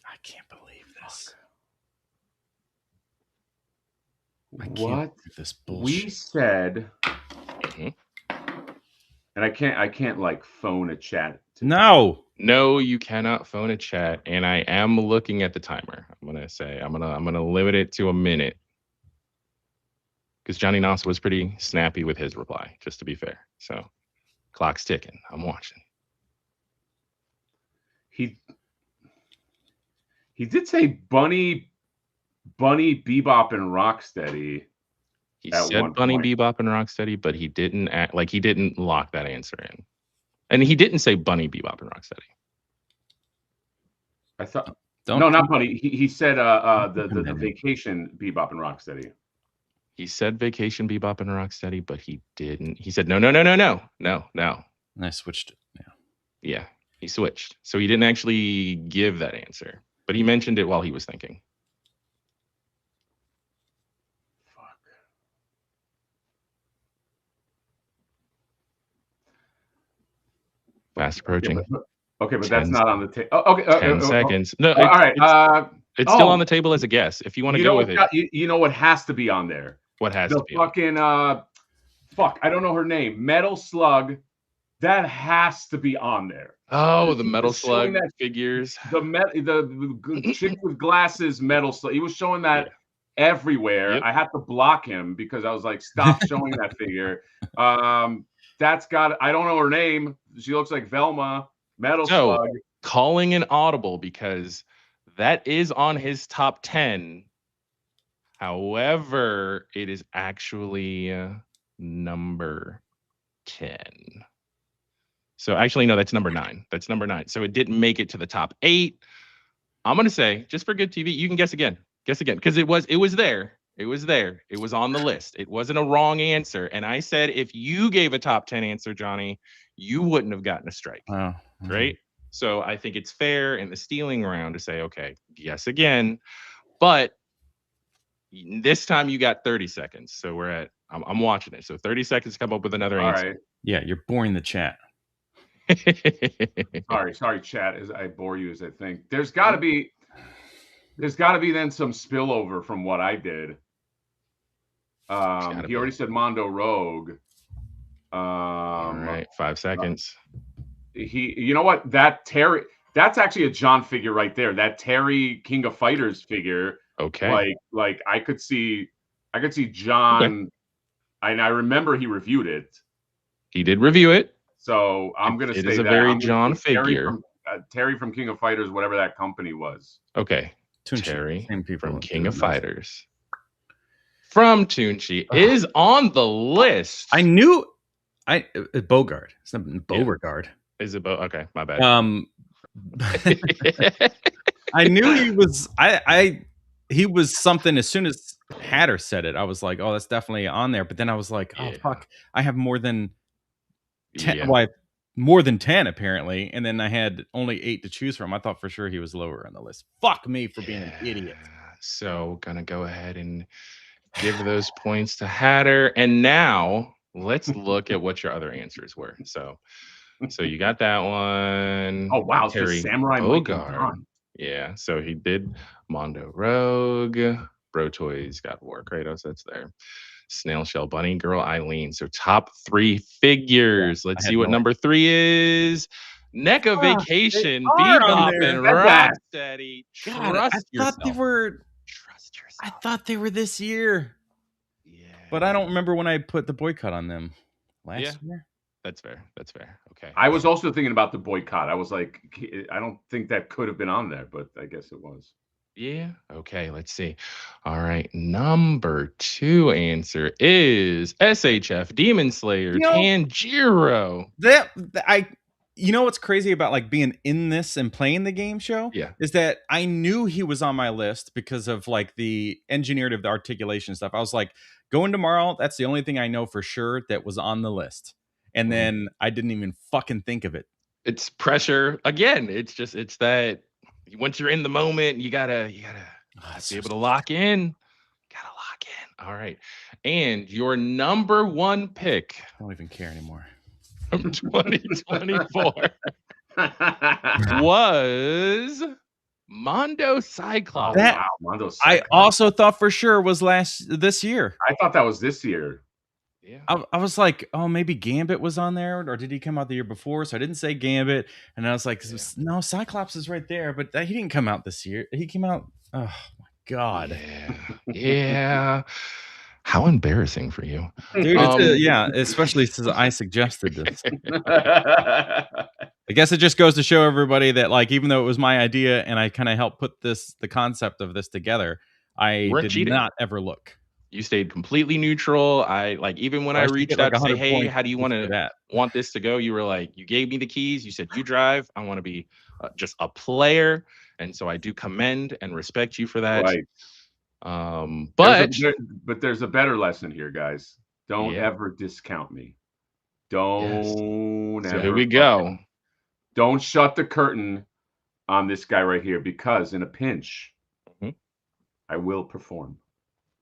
I can't believe this. What this bullshit. We said, and I can't like phone a chat. No, you cannot phone a chat. And I am looking at the timer. I'm gonna limit it to a minute because Johnny Nos was pretty snappy with his reply. Just to be fair, so clock's ticking. I'm watching. He did say Bunny, Bebop, and Rocksteady. He said Bunny, Bebop, and Rocksteady, but he didn't he didn't lock that answer in. And he didn't say Bunny, Bebop, and Rocksteady. I thought. Don't No, not Bunny. He said the Vacation Bebop and Rocksteady. He said Vacation Bebop and Rocksteady, but he didn't. He said no. I switched it. Yeah, he switched. So he didn't actually give that answer, but he mentioned it while he was thinking. Fuck. Fast approaching. Okay, but that's not on the table. Oh, okay. 10 seconds. No, all right. It's still on the table as a guess. If you want to go with it. You know what has to be on there? What has to be? Fucking fuck, I don't know her name. Metal Slug. That has to be on there. Oh, the Metal Slug figures. The chick with glasses, Metal Slug. He was showing that everywhere. Yep. I had to block him because I was like, stop showing that figure. That's got. I don't know her name. She looks like Velma. Metal Slug. Calling an audible because that is on his top 10. However, it is actually number 10. So actually, no, that's number 9. That's number 9. So it didn't make it to the top 8. I'm gonna say, just for good TV, you can guess again. Guess again, because it was there. It was there. It was on the list. It wasn't a wrong answer. And I said, if you gave a top 10 answer, Johnny, you wouldn't have gotten a strike. Right? So I think it's fair in the stealing round to say, okay, guess again. But this time you got 30 seconds. So we're at, I'm watching it. So 30 seconds to come up with another answer. Right. Yeah, you're boring the chat. sorry, chat. As I bore you as I think. There's gotta be then some spillover from what I did. He already said Mondo Rogue. All right, 5 seconds. You know what? That Terry, that's actually a John figure right there. That Terry King of Fighters figure. Okay. Like I could see John. Okay. And I remember he reviewed it. He did review it. So I'm gonna say it is a very John figure. Terry from King of Fighters, whatever that company was. Okay. Terry from King of Fighters. From Toonchi is on the list. I knew Bogard. It's not Beauregard. Is it okay, my bad. I knew he was he was something as soon as Hatter said it. I was like, oh, that's definitely on there. But then I was like, oh fuck, I have more than 10. Yeah. Well, more than 10 apparently, and then I had only 8 to choose from. I thought for sure he was lower on the list. Fuck me for being an idiot. So gonna go ahead and give those points to Hatter. And now let's look at what your other answers were. So you got that one. Oh wow, Terry Samurai Bogard. Yeah, so he did Mondo Rogue. Bro Toys got War Kratos. That's there. Snail Shell Bunny Girl Eileen. So top 3 figures. Let's see what number 3 is. NECA Vacation, Bebop and Rocksteady. Trust yourself. Trust yourself. I thought they were this year. Yeah. But I don't remember when I put the boycott on them last year. That's fair. Okay. I was also thinking about the boycott. I was like, I don't think that could have been on there, but I guess it was. Yeah. Okay. Let's see. All right. Number 2 answer is SHF Demon Slayer Tanjiro. You know what's crazy about like being in this and playing the game show? Yeah. Is that I knew he was on my list because of like the engineered of the articulation stuff. I was like, going tomorrow, that's the only thing I know for sure that was on the list. And then I didn't even fucking think of it. It's pressure. Again, it's that once you're in the moment, you gotta be able to lock in. Gotta lock in. All right. And your number 1 pick. I don't even care anymore. From 2024 was Mondo Cyclops. Mondo Cyclops. I also thought for sure was this year. I thought that was this year. Yeah. I was like, oh, maybe Gambit was on there, or did he come out the year before? So I didn't say Gambit, and I was like, no, Cyclops is right there, but he didn't come out this year. He came out. Oh my god. Yeah. How embarrassing for you, dude. Especially since I suggested this. I guess it just goes to show everybody that, like, even though it was my idea and I kind of helped put the concept of this together, I did not ever look. You stayed completely neutral. Even when I reached out to say, hey, how do you want this to go? You were like, you gave me the keys. You said, you drive. I want to be just a player. And so I do commend and respect you for that. Right. But there's a better lesson here, guys. Don't ever discount me. Don't ever. So here we go. Don't shut the curtain on this guy right here, because in a pinch, I will perform.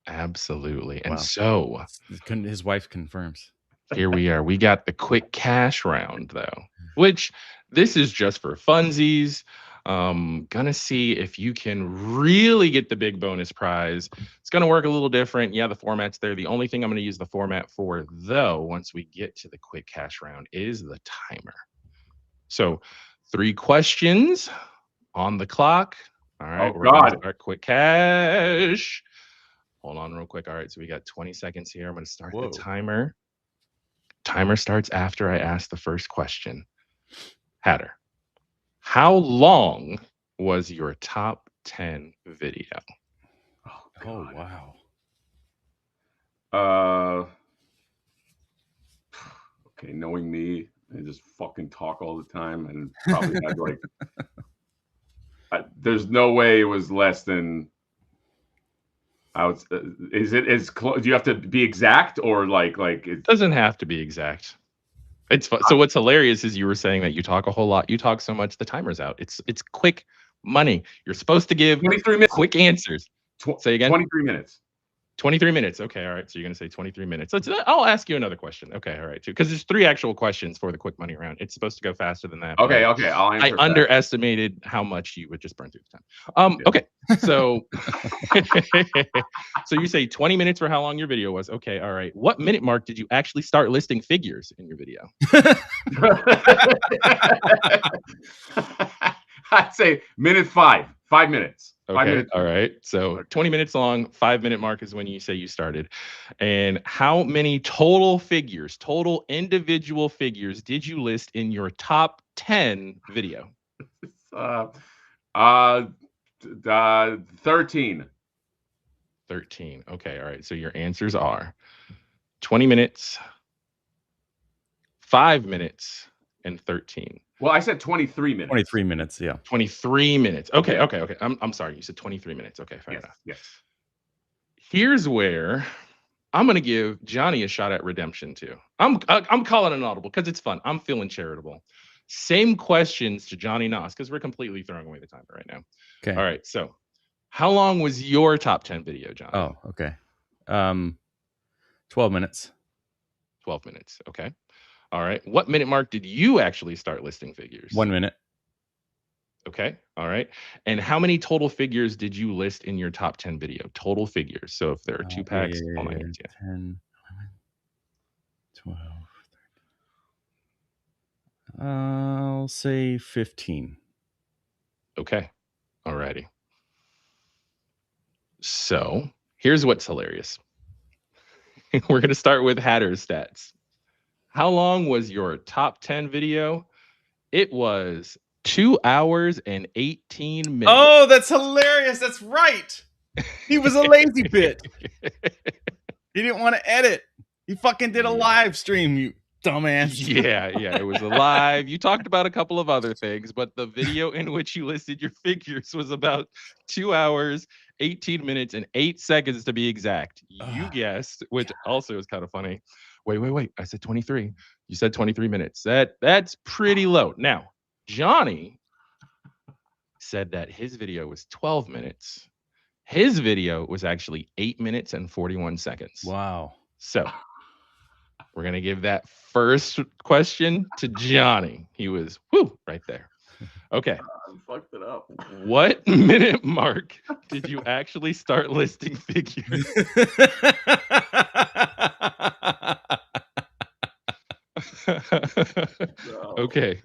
Absolutely. And so his wife confirms. Here we are. We got the quick cash round, though, which this is just for funsies. Gonna see if you can really get the big bonus prize. It's gonna work a little different. Yeah, the format's there. The only thing I'm gonna use the format for, though, once we get to the quick cash round, is the timer. So 3 questions on the clock. All right, we're gonna start quick cash. Hold on real quick. All right, so we got 20 seconds here. I'm gonna start the timer. Timer starts after I ask the first question. Hatter, how long was your top 10 video? Oh wow. Okay, knowing me, I just fucking talk all the time, and probably had like there's no way it was less than. Is it as close? Do you have to be exact, or like it doesn't have to be exact? It's fun. So what's hilarious is you were saying that you talk a whole lot. You talk so much, the timer's out. It's quick money. You're supposed to give 23 minutes. Quick answers. Say again. 23 minutes. 23 minutes. Okay. All right. So you're going to say 23 minutes. I'll ask you another question. Okay. All right. Too. Because there's 3 actual questions for the quick money round. It's supposed to go faster than that. Okay. Okay. I'll answer. I underestimated how much you would just burn through the time. Okay. So, so you say 20 minutes for how long your video was. Okay. All right. What minute mark did you actually start listing figures in your video? I'd say minute 5. 5 minutes. Okay. 5 minutes. All right. So 20 minutes long, 5-minute mark is when you say you started. And how many total individual figures did you list in your top 10 video? 13. 13. Okay. All right. So your answers are 20 minutes, 5 minutes, and 13. Well, I said 23 minutes. 23 minutes, yeah. 23 minutes. Okay. I'm sorry. You said 23 minutes. Okay, fair enough. Yes. Here's where I'm gonna give Johnny a shot at redemption too. I'm calling an audible because it's fun. I'm feeling charitable. Same questions to Johnny Nos, because we're completely throwing away the timer right now. Okay. All right. So how long was your top 10 video, Johnny? Oh, okay. 12 minutes. 12 minutes. Okay. All right. What minute mark did you actually start listing figures? 1 minute. Okay. All right. And how many total figures did you list in your top 10 video? Total figures. So if there are 2 packs, 10, 11, 12, 13. I'll say 15. Okay. All righty. So here's what's hilarious. We're going to start with Hatter's stats. How long was your top 10 video? It was 2 hours and 18 minutes. Oh, that's hilarious. That's right. He was a lazy bit. He didn't want to edit. He fucking did a live stream, you dumbass. Yeah, it was a live. You talked about a couple of other things, but the video in which you listed your figures was about 2 hours, 18 minutes, and 8 seconds to be exact. You guessed, which also is kind of funny. Wait. I said 23. You said 23 minutes. That's pretty low. Now, Johnny said that his video was 12 minutes. His video was actually 8 minutes and 41 seconds. Wow. So we're going to give that first question to Johnny. He was right there. Okay. I fucked it up. What minute mark did you actually start listing figures? No. Okay.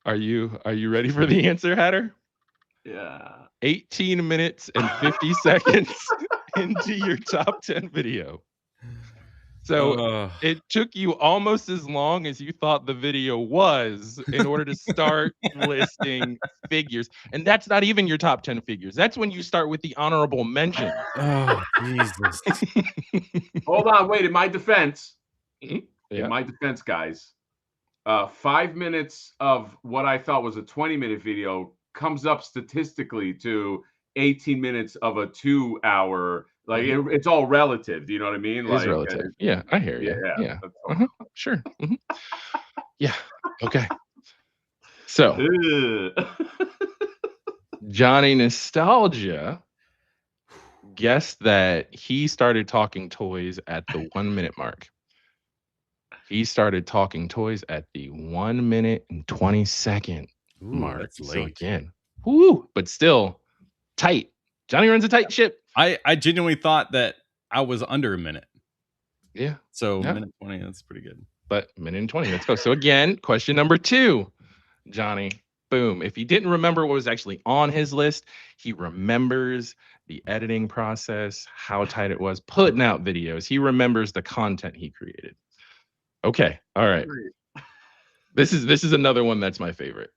Are you ready for the answer, Hatter? Yeah. 18 minutes and 50 seconds into your top 10 video. So it took you almost as long as you thought the video was in order to start listing figures. And that's not even your top 10 figures. That's when you start with the honorable mention. Oh, Jesus. Hold on. Wait. In my defense, guys, 5 minutes of what I thought was a 20-minute video comes up statistically to 18 minutes of a 2 hour. Like it's all relative. Do you know what I mean? It is relative. Yeah, I hear you. Yeah. Sure. Yeah. Okay. So Johnny Nostalgia guessed that he started talking toys at the 1 minute mark. He started talking toys at the 1 minute and 20 second mark. That's late. So again, but still tight. Johnny runs a tight ship. I genuinely thought that I was under a minute. Yeah. So minute 20, that's pretty good. But minute and 20, let's go. So again, question number 2, Johnny. Boom. If he didn't remember what was actually on his list, he remembers the editing process, how tight it was, putting out videos. He remembers the content he created. Okay. All right. This is another one that's my favorite.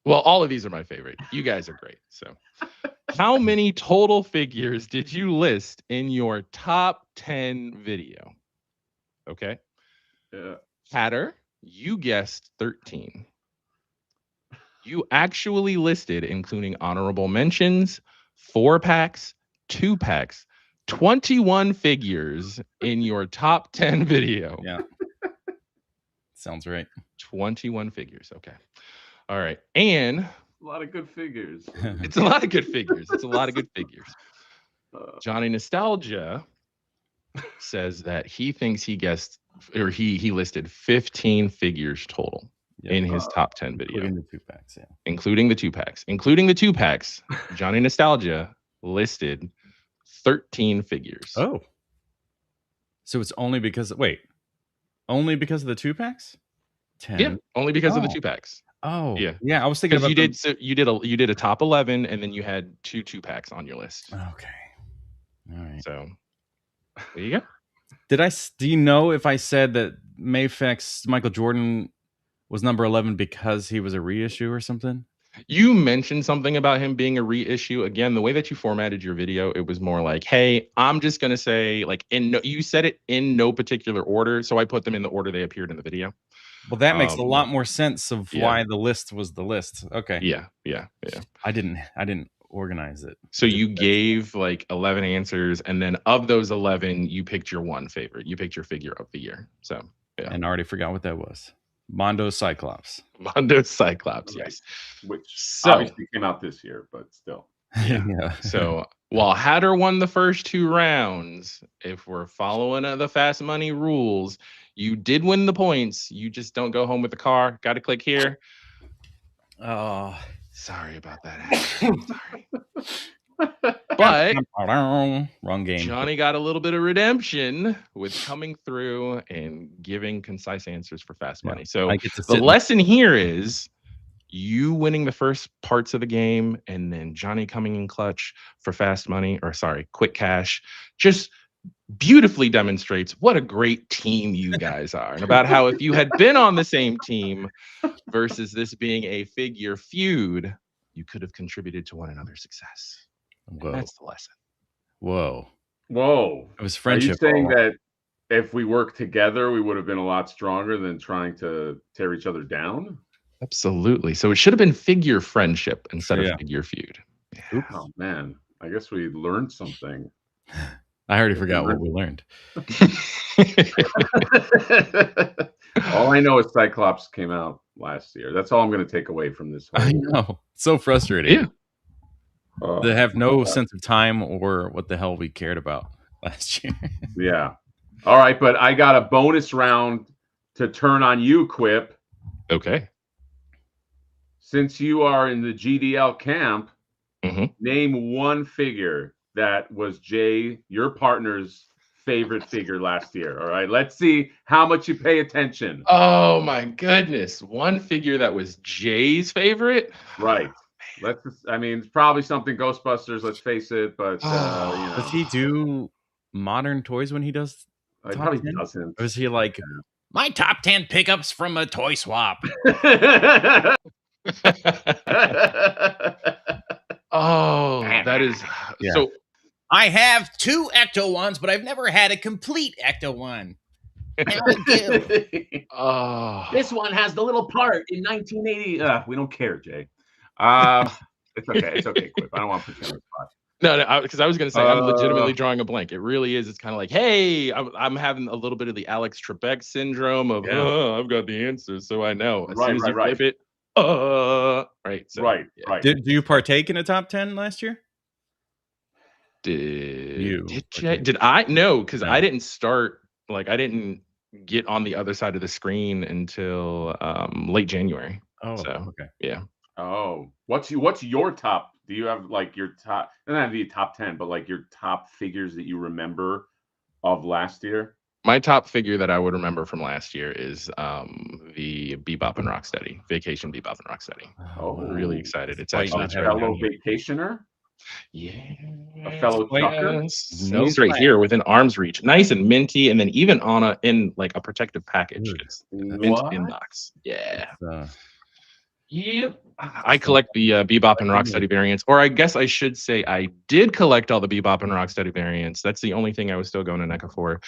Well, all of these are my favorite. You guys are great. So how many total figures did you list in your top 10 video? Okay. Yeah. Hatter, you guessed 13. You actually listed, including honorable mentions, 4-packs, 2-packs, 21 figures in your top 10 video. Yeah. Sounds right. 21 figures. Okay. All right. And a lot of good figures. It's a lot of good figures. Johnny Nostalgia says that he thinks he guessed, or he listed 15 figures total in his top 10 video. Including the 2-packs, yeah. Including the 2-packs. Johnny Nostalgia listed 13 figures. Oh. So it's only because of the 2-packs? 10. Yeah, only because of the 2-packs. Oh. Yeah. Yeah, I was thinking about you did a top 11 and then you had 2 2-packs on your list. Okay. All right. So there you go. Do you know if I said that Mayfex Michael Jordan was number 11 because he was a reissue or something? You mentioned something about him being a reissue. Again, the way that you formatted your video, it was more like, hey, I'm just going to say, like, you said it in no particular order, so I put them in the order they appeared in the video. Well, that makes a lot more sense of why the list was the list. Okay. Yeah. I didn't organize it. So you gave like 11 answers, and then of those 11, you picked your one favorite. You picked your figure of the year. So yeah. And I already forgot what that was. Mondo Cyclops. Yes. Which obviously came out this year, but still. Yeah. So while Hatter won the first 2 rounds, if we're following the Fast Money rules, you did win the points. You just don't go home with the car. Got to click here. Oh, sorry about that. Sorry. But wrong game. Johnny got a little bit of redemption with coming through and giving concise answers for Fast Money. So the lesson here is you winning the first parts of the game and then Johnny coming in clutch for Fast Money, Quick Cash, just beautifully demonstrates what a great team you guys are, and about how if you had been on the same team versus this being a figure feud, you could have contributed to one another's success. That's the lesson. Whoa. It was friendship. Are you saying that if we worked together, we would have been a lot stronger than trying to tear each other down? Absolutely. So it should have been figure friendship instead of figure feud. Yeah. Oh man, I guess we learned something. I already forgot what we learned. All I know is Cyclops came out last year. That's all I'm going to take away from this whole I know. It's so frustrating. Yeah. They have no sense of time or what the hell we cared about last year. Yeah. All right, but I got a bonus round to turn on you, Quipp. Okay. Since you are in the GDL camp, name one figure that was Jay, your partner's favorite figure last year. All right, let's see how much you pay attention. Oh my goodness. One figure that was Jay's favorite? Right. It's probably something Ghostbusters, let's face it, but Does he do modern toys when he does? He probably doesn't. Or is he like my top 10 pickups from a toy swap? Oh, that is so. I have 2 Ecto ones, but I've never had a complete Ecto one. This one has the little part in 1980. We don't care, Jay. It's okay. It's okay, Quipp. I don't want to put you on the spot. No, because I was going to say I'm legitimately drawing a blank. It really is. It's kind of like, hey, I'm having a little bit of the Alex Trebek syndrome of, I've got the answers, so I know. As soon as you flip it, right. So, right. Did you partake in a top 10 last year? Did I? No, because I didn't start. Like, I didn't get on the other side of the screen until late January. Oh, so okay. Yeah. Oh, what's your top? Do you have like your top? Doesn't have to be top 10, but like your top figures that you remember of last year? My top figure that I would remember from last year is the Bebop and Rocksteady Vacation Bebop and Rocksteady. Oh, I'm really excited. It's Despite actually a fellow vacationer. Yeah, A fellow trucker. No, he's right here within arm's reach, nice and minty, and then even on in like a protective package. It's mint inbox. Yeah. Yep. I collect the Bebop and Rocksteady variants, or I guess I should say I did collect all the Bebop and Rocksteady variants. That's the only thing I was still going to NECA for.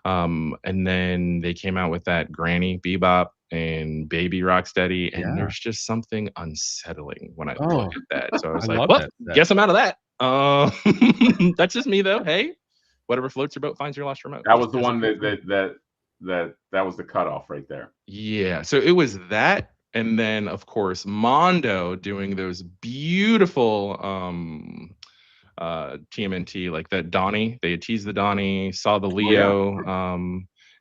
And then they came out with that Granny Bebop and Baby Rocksteady, and there's just something unsettling when I look at that. So I was like, well, guess I'm out of that. That's just me though. Hey, whatever floats your boat finds your lost remote. That was the one that was the cutoff right there. Yeah. So it was that. And then, of course, Mondo doing those beautiful TMNT, like that Donnie. They had teased the Donnie, saw the Leo,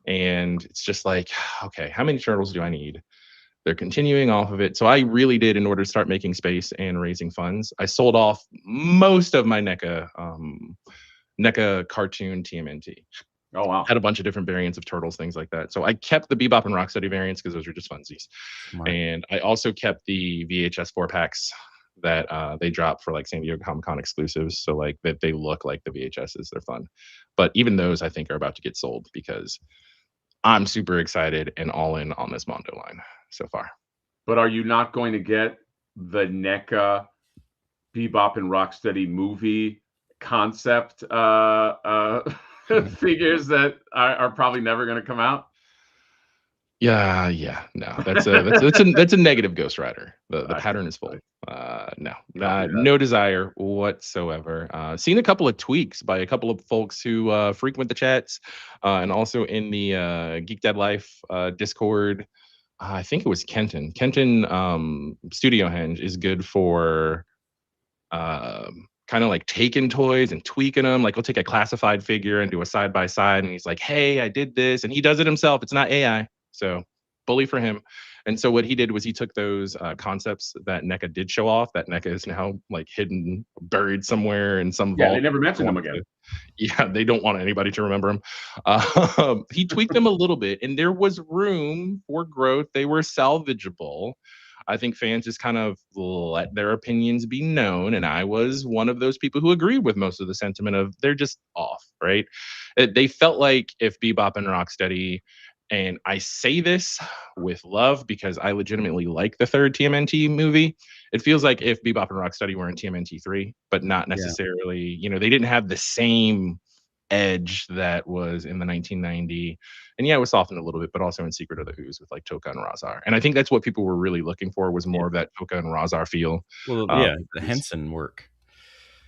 and it's just like, okay, how many turtles do I need? They're continuing off of it. So I really did, in order to start making space and raising funds, I sold off most of my NECA cartoon TMNT. Oh, wow. Had a bunch of different variants of turtles, things like that. So I kept the Bebop and Rocksteady variants because those are just funsies. And I also kept the VHS 4-packs that they dropped for like San Diego Comic-Con exclusives. So like that they look like the VHSs. They're fun. But even those I think are about to get sold because I'm super excited and all in on this Mondo line so far. But are you not going to get the NECA Bebop and Rocksteady movie concept figures that are probably never going to come out? Yeah, no, that's a negative Ghost Rider. The pattern is full. No desire whatsoever. Seen a couple of tweaks by a couple of folks who frequent the chats, and also in the Geek Dead Life Discord. I think it was Kenton. Studio Henge is good for kind of like taking toys and tweaking them. Like he'll take a classified figure and do a side by side, and he's like, "Hey, I did this," and he does it himself. It's not AI, so bully for him. And so what he did was he took those concepts that NECA did show off, that NECA is now like hidden, buried somewhere in some vault. They never mentioned them again. Yeah, they don't want anybody to remember them. He tweaked them a little bit, and there was room for growth. They were salvageable. I think fans just kind of let their opinions be known. And I was one of those people who agreed with most of the sentiment of they're just off, right? They felt like if Bebop and Rocksteady, and I say this with love because I legitimately like the third TMNT movie, it feels like if Bebop and Rocksteady were in TMNT 3, but not necessarily, they didn't have the same edge that was in the 1990, and it was softened a little bit, but also in Secret of the Ooze with like Toka and Razar. And I think that's what people were really looking for, was more of that Toka and Razar feel. Well, the Henson work.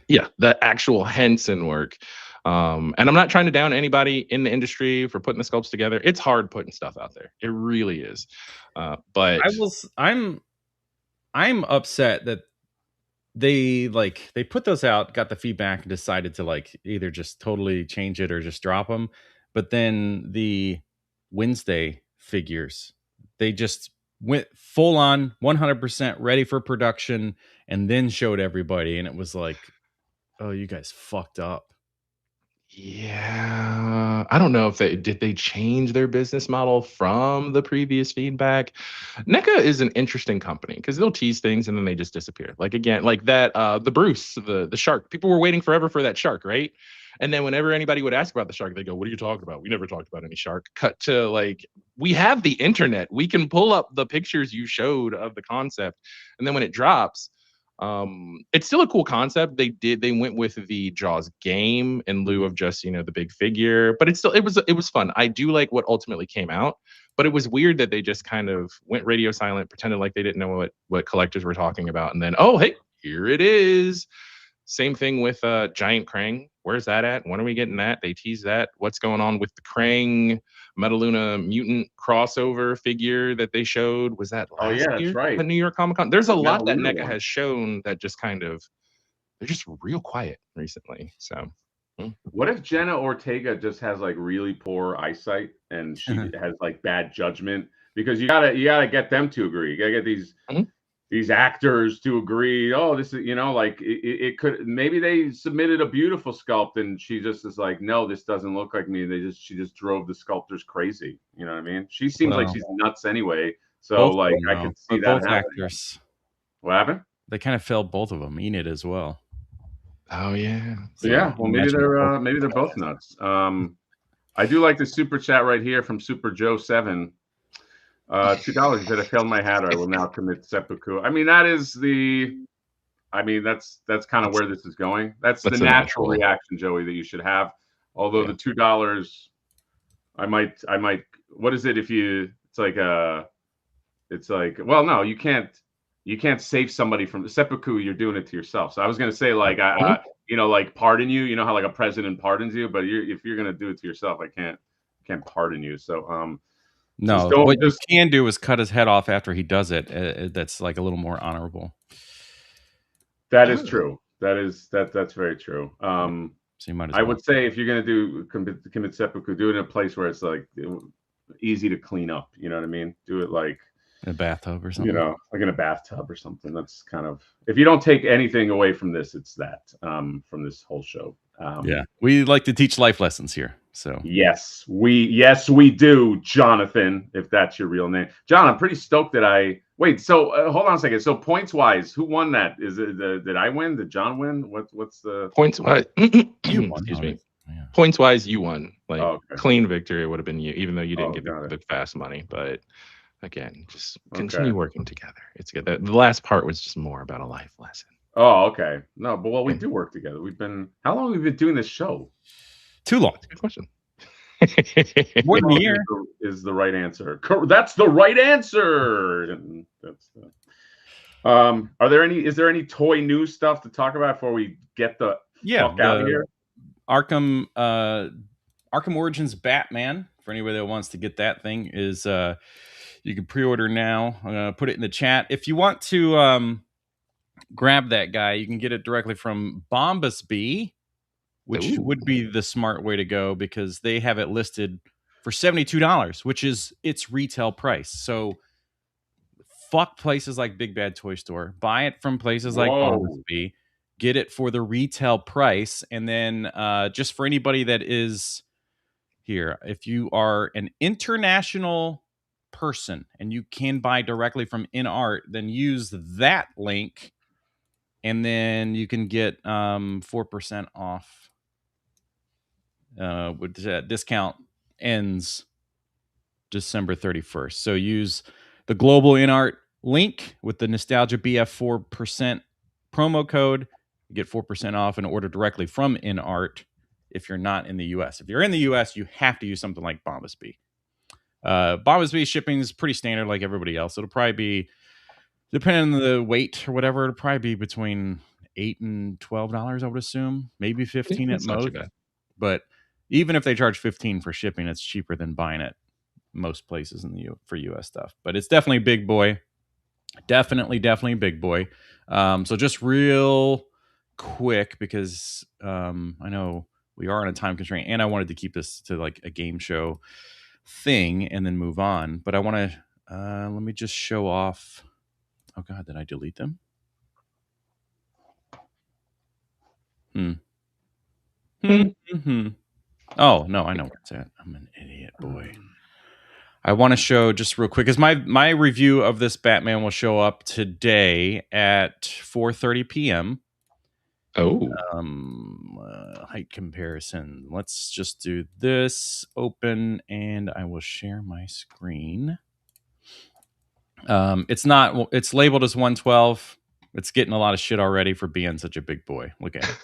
Yeah, the actual Henson work. And I'm not trying to down anybody in the industry for putting the sculpts together. It's hard putting stuff out there. It really is. But I'm upset that they put those out, got the feedback, and decided to like either just totally change it or just drop them. But then the Wednesday figures, they just went full on 100% ready for production and then showed everybody, and it was like, oh, you guys fucked up. Yeah, I don't know if they change their business model from the previous feedback. NECA is an interesting company because they'll tease things and then they just disappear. Like again, like that the Bruce, the shark. People were waiting forever for that shark, right? And then whenever anybody would ask about the shark, they go, "What are you talking about? We never talked about any shark." Cut to like, we have the internet. We can pull up the pictures you showed of the concept, and then when it drops, it's still a cool concept. They went with the Jaws game in lieu of just the big figure, but it was fun. I do like what ultimately came out, But it was weird that they just kind of went radio silent, pretended like they didn't know what collectors were talking about, and then, oh, hey, here it is. Same thing with Giant Krang. Where's that at? When are we getting that? They tease that. What's going on with the Krang Metaluna mutant crossover figure that they showed? Was that last year? That's right. At New York Comic Con. There's a lot that NECA has shown that just kind of, they're just real quiet recently. So what if Jenna Ortega just has like really poor eyesight and she has like bad judgment? Because you gotta get them to agree. You gotta get these actors to agree. Oh, this is, like it could, maybe they submitted a beautiful sculpt and she just is like, no, this doesn't look like me. She just drove the sculptors crazy. You know what I mean? She seems like she's nuts anyway. So like I can see that both actors. What happened? They kind of failed, both of them. Enid as well. Oh yeah. So, yeah. Well, maybe they're both nuts. I do like the super chat right here from Super Joe 7. $2. He said, I failed my hat, or I will now commit seppuku. I mean, that's kind of where this is going. That's the natural reaction, Joey, that you should have. Although the $2, I might. What is it if you? It's like well, no, you can't save somebody from the seppuku. You're doing it to yourself. So I was gonna say like like pardon you. You know how like a president pardons you, but if you're gonna do it to yourself, I can't pardon you. So no, what you can do is cut his head off after he does it. That's like a little more honorable. That is true. That's very true. So you might as I would say if you're gonna commit seppuku, do it in a place where it's like easy to clean up. You know what I mean? Do it like in a bathtub or something. Like in a bathtub or something. That's kind of, if you don't take anything away from this, it's that from this whole show. We like to teach life lessons here. So yes, we do, Jonathan, if that's your real name. John, I'm pretty stoked that so hold on a second. So points wise, who won that? Is it did I win? Did John win? What's the points wise? You won. Excuse me. Yeah. Points wise, you won. Clean victory would have been you, even though you didn't get the fast money. But again, just continue working together. It's good. The last part was just more about a life lesson. Oh, okay. No, but we do work together. How long have we been doing this show? Too long. That's a good question. More than a year is the right answer. That's the right answer. And that's is there any toy news stuff to talk about before we get the fuck out of here? Arkham Origins Batman, for anybody that wants to get that thing, is you can pre-order now. I'm gonna put it in the chat. If you want to grab that guy, you can get it directly from Bombasby, which would be the smart way to go, because they have it listed for $72, which is its retail price. So fuck places like Big Bad Toy Store. Buy it from places like Bombasby. Get it for the retail price. And then just for anybody that is here, if you are an international person and you can buy directly from InArt, then use that link, and then you can get 4% off. With that discount ends December 31st. So use the global InArt link with the Nostalgia BF 4% promo code. You get 4% off and order directly from InArt if you're not in the US. If you're in the US, you have to use something like Bombasby. Bombasby shipping is pretty standard like everybody else. It'll probably be, depending on the weight or whatever, it'll probably be between $8 and $12, I would assume. Maybe 15 at most. But even if they charge 15 for shipping, it's cheaper than buying it most places for US stuff. But it's definitely big boy. Definitely big boy. So just real quick, because I know we are on a time constraint, and I wanted to keep this to like a game show thing and then move on. But I want to let me just show off. Oh God, did I delete them? Oh no, I know where it's at. I'm an idiot, boy. I want to show just real quick, because my review of this Batman will show up today at 4:30 p.m. Height comparison. Let's just do this. Open, and I will share my screen. It's labeled as 112. It's getting a lot of shit already for being such a big boy. Look at it.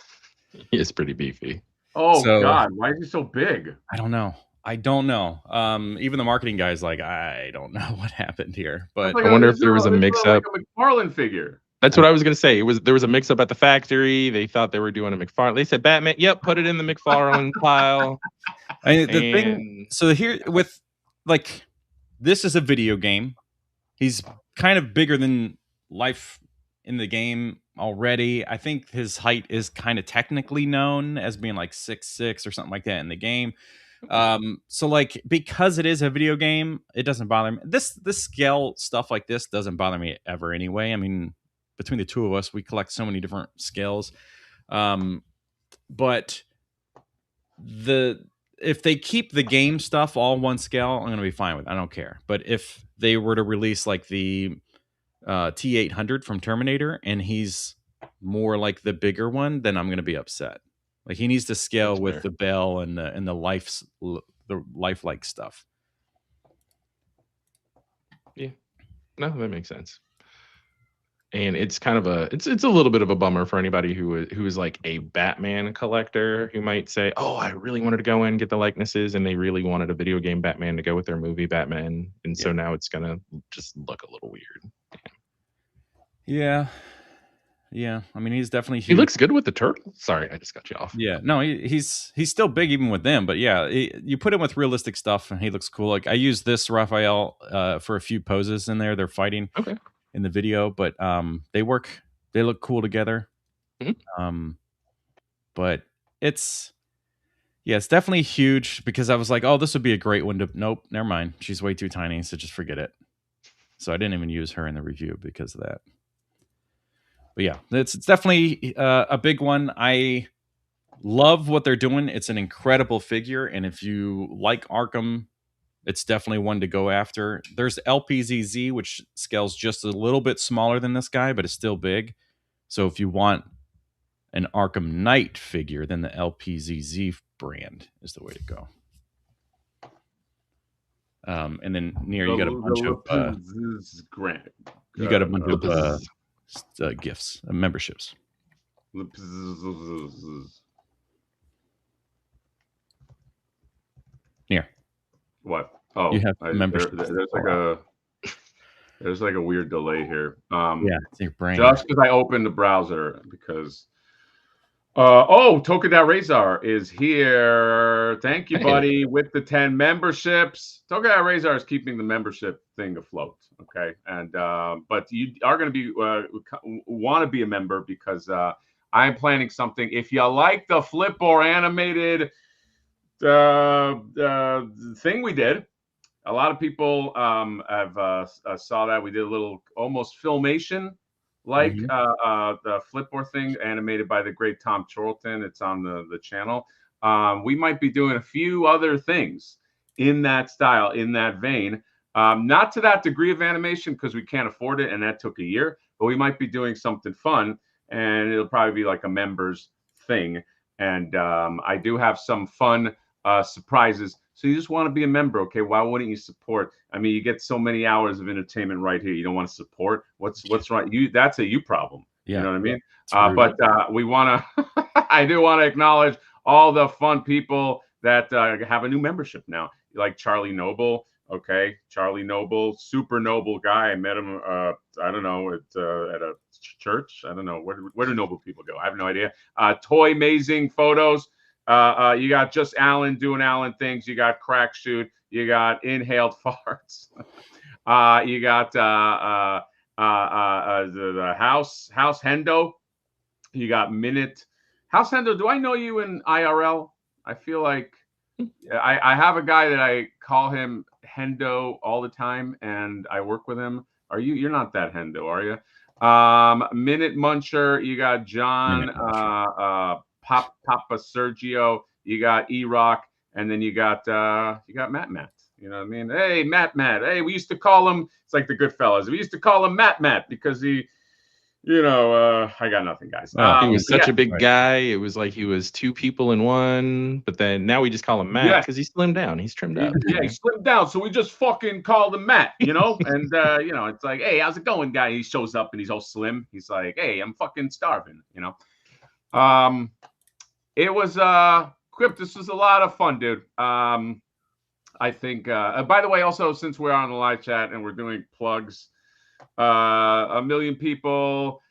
He is pretty beefy. Oh God, why is he so big? I don't know. I don't know. Even the marketing guy's like, I don't know what happened here. But I wonder if there was a mix-up. Like a McFarlane figure. That's what I was gonna say. There was a mix-up at the factory. They thought they were doing a McFarlane. They said Batman. Yep, put it in the McFarlane pile. I mean, the thing. So here with like, this is a video game. He's kind of bigger than life in the game already. I think his height is kind of technically known as being like 6'6" or something like that in the game. So like, because it is a video game, it doesn't bother me. This scale stuff like this doesn't bother me ever anyway. I mean, between the two of us, we collect so many different scales. But if they keep the game stuff all one scale, I'm going to be fine with it. I don't care. But if they were to release like the T-800 from Terminator and he's more like the bigger one, then I'm going to be upset. Like, he needs to scale That's with fair. the bell and the lifelike stuff. Yeah, no, that makes sense. And it's kind of it's a little bit of a bummer for anybody who is like a Batman collector, who might say, "Oh, I really wanted to go in and get the likenesses, and they really wanted a video game Batman to go with their movie Batman, and so now it's gonna just look a little weird." Yeah. I mean, he's definitely huge. He looks good with the turtle. Sorry, I just cut you off. Yeah, no, he's still big even with them. But yeah, you put him with realistic stuff, and he looks cool. Like, I use this Raphael for a few poses in there. They're fighting in the video, but they work. They look cool together. Mm-hmm. But it's definitely huge, because I was like, oh, this would be a great one to. Nope, never mind. She's way too tiny, so just forget it. So I didn't even use her in the review because of that. But yeah, it's definitely a big one. I love what they're doing. It's an incredible figure, and if you like Arkham, it's definitely one to go after. There's LPZZ, which scales just a little bit smaller than this guy, but it's still big. So if you want an Arkham Knight figure, then the LPZZ brand is the way to go. And then near you got a bunch of you got a bunch of gifts, memberships. Here. What? Oh, you have membership. There's like a weird delay here. It's your brain. Just because I opened the browser, because Tokuda Razor is here. Thank you, buddy, with the 10 memberships. Tokuda Razor is keeping the membership thing afloat. Okay, and but you are going to be want to be a member, because I'm planning something. If you like the Flipboard animated thing we did, a lot of people have saw that we did a little almost filmation like the Flipboard thing, animated by the great Tom Chorlton. It's on the channel. We might be doing a few other things in that style, in that vein. Not to that degree of animation, because we can't afford it, and that took a year. But we might be doing something fun, and it'll probably be like a members thing. And I do have some fun surprises. So you just want to be a member, okay? Why wouldn't you support? I mean, you get so many hours of entertainment right here. You don't want to support? What's right? That's a you problem. Yeah. You know what I mean? But we want to. I do want to acknowledge all the fun people that have a new membership now, like Charlie Noble. Okay, Charlie Noble, super noble guy. I met him. I don't know, at a church. I don't know where do noble people go. I have no idea. Toy Amazing Photos. You got Just Alan doing Alan things. You got Crack Shoot. You got Inhaled Farts. You got the House Hendo. You got Minute House Hendo. Do I know you in IRL? I feel like I have a guy that I call him Hendo all the time, and I work with him. You're not that Hendo, are you? Minute Muncher. You got John. Papa Sergio, you got E-Rock, and then you got Matt. You know what I mean? Hey, Matt. Hey, we used to call him, it's like the Goodfellas. We used to call him Matt because he, I got nothing, guys. He was such a big guy. It was like he was two people in one, but then now we just call him Matt because he slimmed down. He's trimmed up. Yeah, he slimmed down, so we just fucking called him Matt, and it's like, hey, how's it going, guy? He shows up and he's all slim. He's like, hey, I'm fucking starving, It was Quipp. This was a lot of fun, dude. I think. By the way, also since we're on the live chat and we're doing plugs, a million people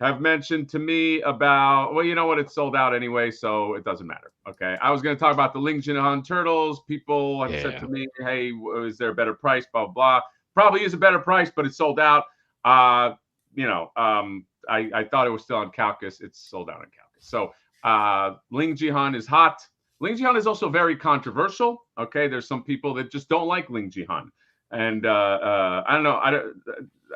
have mentioned to me about. Well, you know what? It's sold out anyway, so it doesn't matter. Okay, I was going to talk about the Ling Jinhan turtles. People have said to me, "Hey, is there a better price?" Blah blah. Probably is a better price, but it's sold out. You know, I thought it was still on Kowkis. It's sold out on Kowkis. So Ling Jihan is hot. Ling Jihan is also very controversial. Okay, there's some people that just don't like Ling Jihan, and I don't know. I don't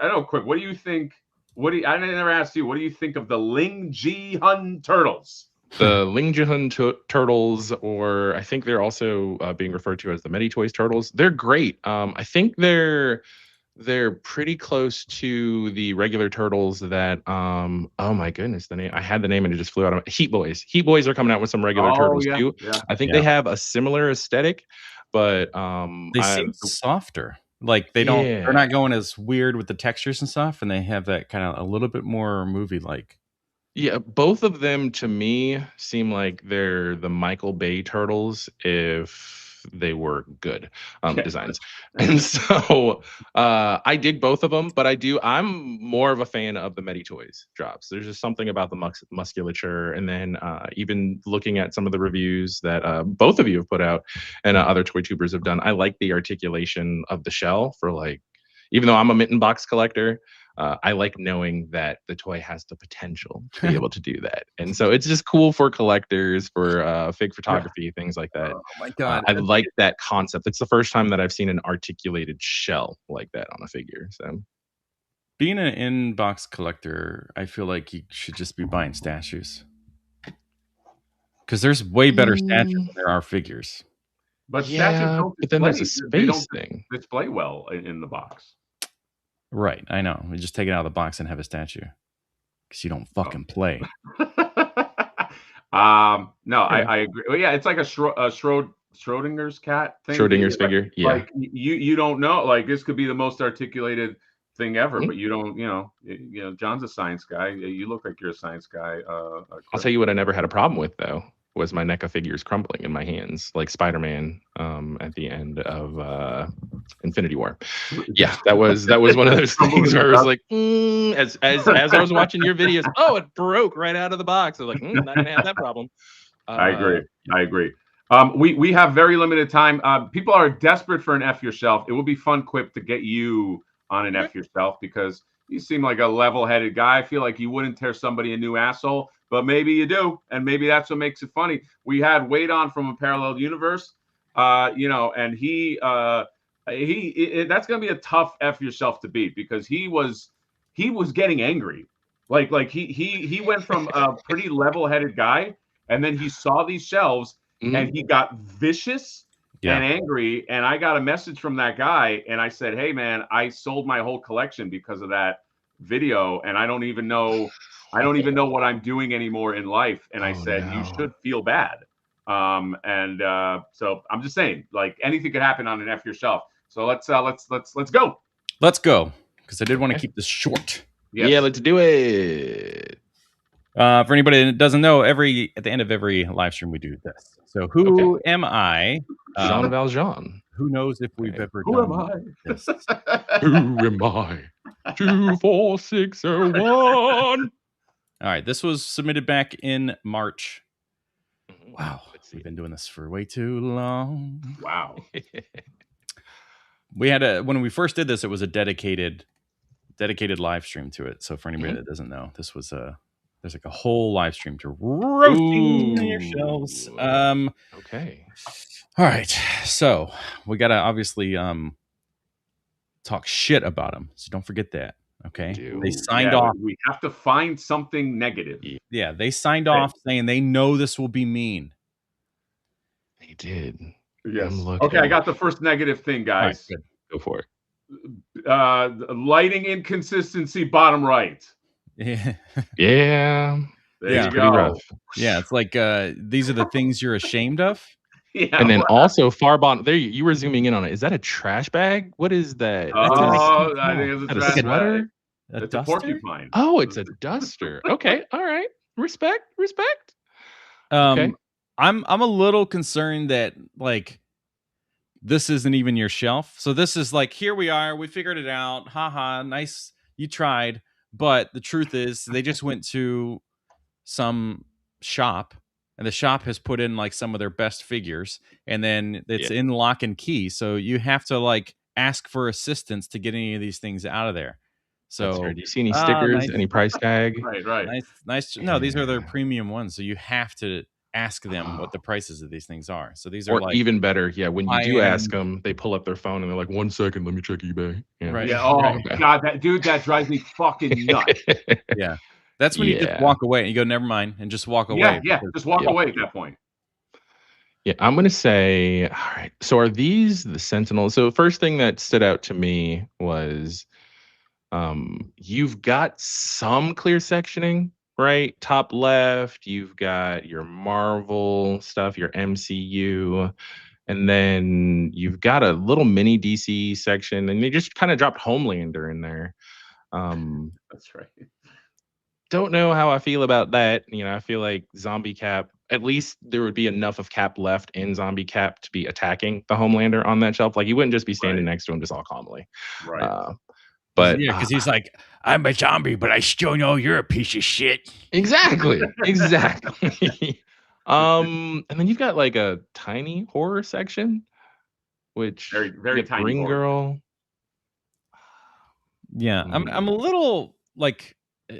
know. Quick, what do you think? I never asked you. What do you think of the Ling Jihan turtles? The Ling Jihan turtles, or I think they're also being referred to as the Meditoys turtles. They're great. I think they're pretty close to the regular turtles that oh my goodness, the name, I had the name and it just flew out of my Heat Boys. Heat Boys are coming out with some regular turtles too. Yeah. I think they have a similar aesthetic, but they seem softer. Like they're not going as weird with the textures and stuff, and they have that kind of a little bit more movie like. Yeah, both of them to me seem like they're the Michael Bay turtles if they were good designs. And so I dig both of them, but I'm more of a fan of the Meditoys drops. There's just something about the musculature. And then even looking at some of the reviews that both of you have put out and other toy tubers have done, I like the articulation of the shell for like, even though I'm a mitten box collector, I like knowing that the toy has the potential to be able to do that. And so it's just cool for collectors, for fig photography, things like that. Oh my God. I like that concept. It's the first time that I've seen an articulated shell like that on a figure. So being an in-box collector, I feel like you should just be buying statues. Because there's way better statues than there are figures. But statues don't display, but then there's a space thing. Display well in the box. Right, I know. We just take it out of the box and have a statue. Because you don't fucking play. No, I agree. Well, yeah, it's like a Schrodinger's cat thing. Schrodinger's figure, yeah. Like you don't know. Like this could be the most articulated thing ever, but you don't. You know, John's a science guy. You look like you're a science guy. I'll tell you what I never had a problem with though was my NECA figures crumbling in my hands, like Spider-Man at the end of Infinity War. Yeah, that was one of those things where I was like, as I was watching your videos, oh, it broke right out of the box. I was like, not gonna have that problem. I agree. We have very limited time. People are desperate for an F yourself. It would be fun, Quipp, to get you on an F yourself because you seem like a level-headed guy. I feel like you wouldn't tear somebody a new asshole, but maybe you do, and maybe that's what makes it funny. We had Wade on from a parallel universe, and he that's gonna be a tough F yourself to beat because he was getting angry, like he went from a pretty level-headed guy, and then he saw these shelves and he got vicious and angry, and I got a message from that guy, and I said, "Hey man, I sold my whole collection because of that video, and I don't even know what I'm doing anymore in life." And I said, "You should feel bad." So I'm just saying, like anything could happen on an F yourself. So let's go. Let's go, because I did want to keep this short. Yes. Yeah, let's do it. For anybody that doesn't know, at the end of every live stream we do this. So who am I? Jean Valjean. Who knows if we've ever done this? Who am I? 24601. All right, this was submitted back in March. Wow, we've been doing this for way too long. Wow. We had when we first did this, it was a dedicated live stream to it. So for anybody that doesn't know, this was there's like a whole live stream to roasting your shelves. Okay. All right. So we gotta obviously talk shit about them. So don't forget that. Okay. They signed off. We have to find something negative. Yeah, they signed off saying they know this will be mean. They did. Yes. Okay, I got the first negative thing, guys. Right, go for it. Lighting inconsistency, bottom right. Yeah. Yeah. There you go. Rough. Yeah, it's like these are the things you're ashamed of. Yeah, and then also far bottom there, you were zooming in on it. Is that a trash bag? What is that? Oh, I think it's a trash bag. It's a porcupine. Oh, it's a duster. Okay, all right. Respect. Okay. I'm a little concerned that like this isn't even your shelf. So this is like, here we are, we figured it out. Haha, nice, you tried. But the truth is, they just went to some shop, and the shop has put in like some of their best figures, and then it's in lock and key. So you have to like ask for assistance to get any of these things out of there. So do you see any stickers, any price tag? Right. Nice. No, these are their premium ones. So you have to ask them what the prices of these things are. So these are or like, even better, when you do ask them, they pull up their phone and they're like, 1 second, let me check eBay. Right. Yeah. Oh God, that drives me fucking nuts. Yeah. That's when you just walk away and you go, never mind, and just walk away. Yeah. Just walk away at that point. Yeah, I'm gonna say, all right. So are these the Sentinels? So the first thing that stood out to me was you've got some clear sectioning, right? Top left, you've got your Marvel stuff, your MCU, and then you've got a little mini DC section, and they just kind of dropped Homelander in there. That's right. Don't know how I feel about that. I feel like Zombie Cap, at least there would be enough of Cap left in Zombie Cap to be attacking the Homelander on that shelf. Like, he wouldn't just be standing next to him just all calmly. Right. But because he's like, I'm a zombie, but I still know you're a piece of shit. Exactly. And then you've got like a tiny horror section, which very, very tiny Ring Girl. Yeah, I'm a little like,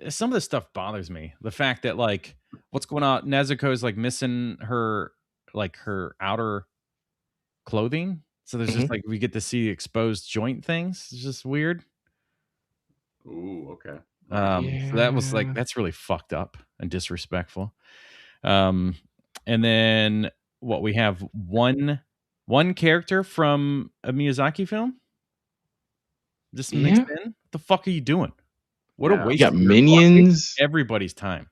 some of this stuff bothers me. The fact that like, what's going on? Nezuko is like missing her outer clothing. So there's just like, we get to see exposed joint things. It's just weird. Ooh, okay. So that was like, that's really fucked up and disrespectful. And then what we have one character from a Miyazaki film just mixed in. What the fuck are you doing? What a waste! You got Minions. Everybody's time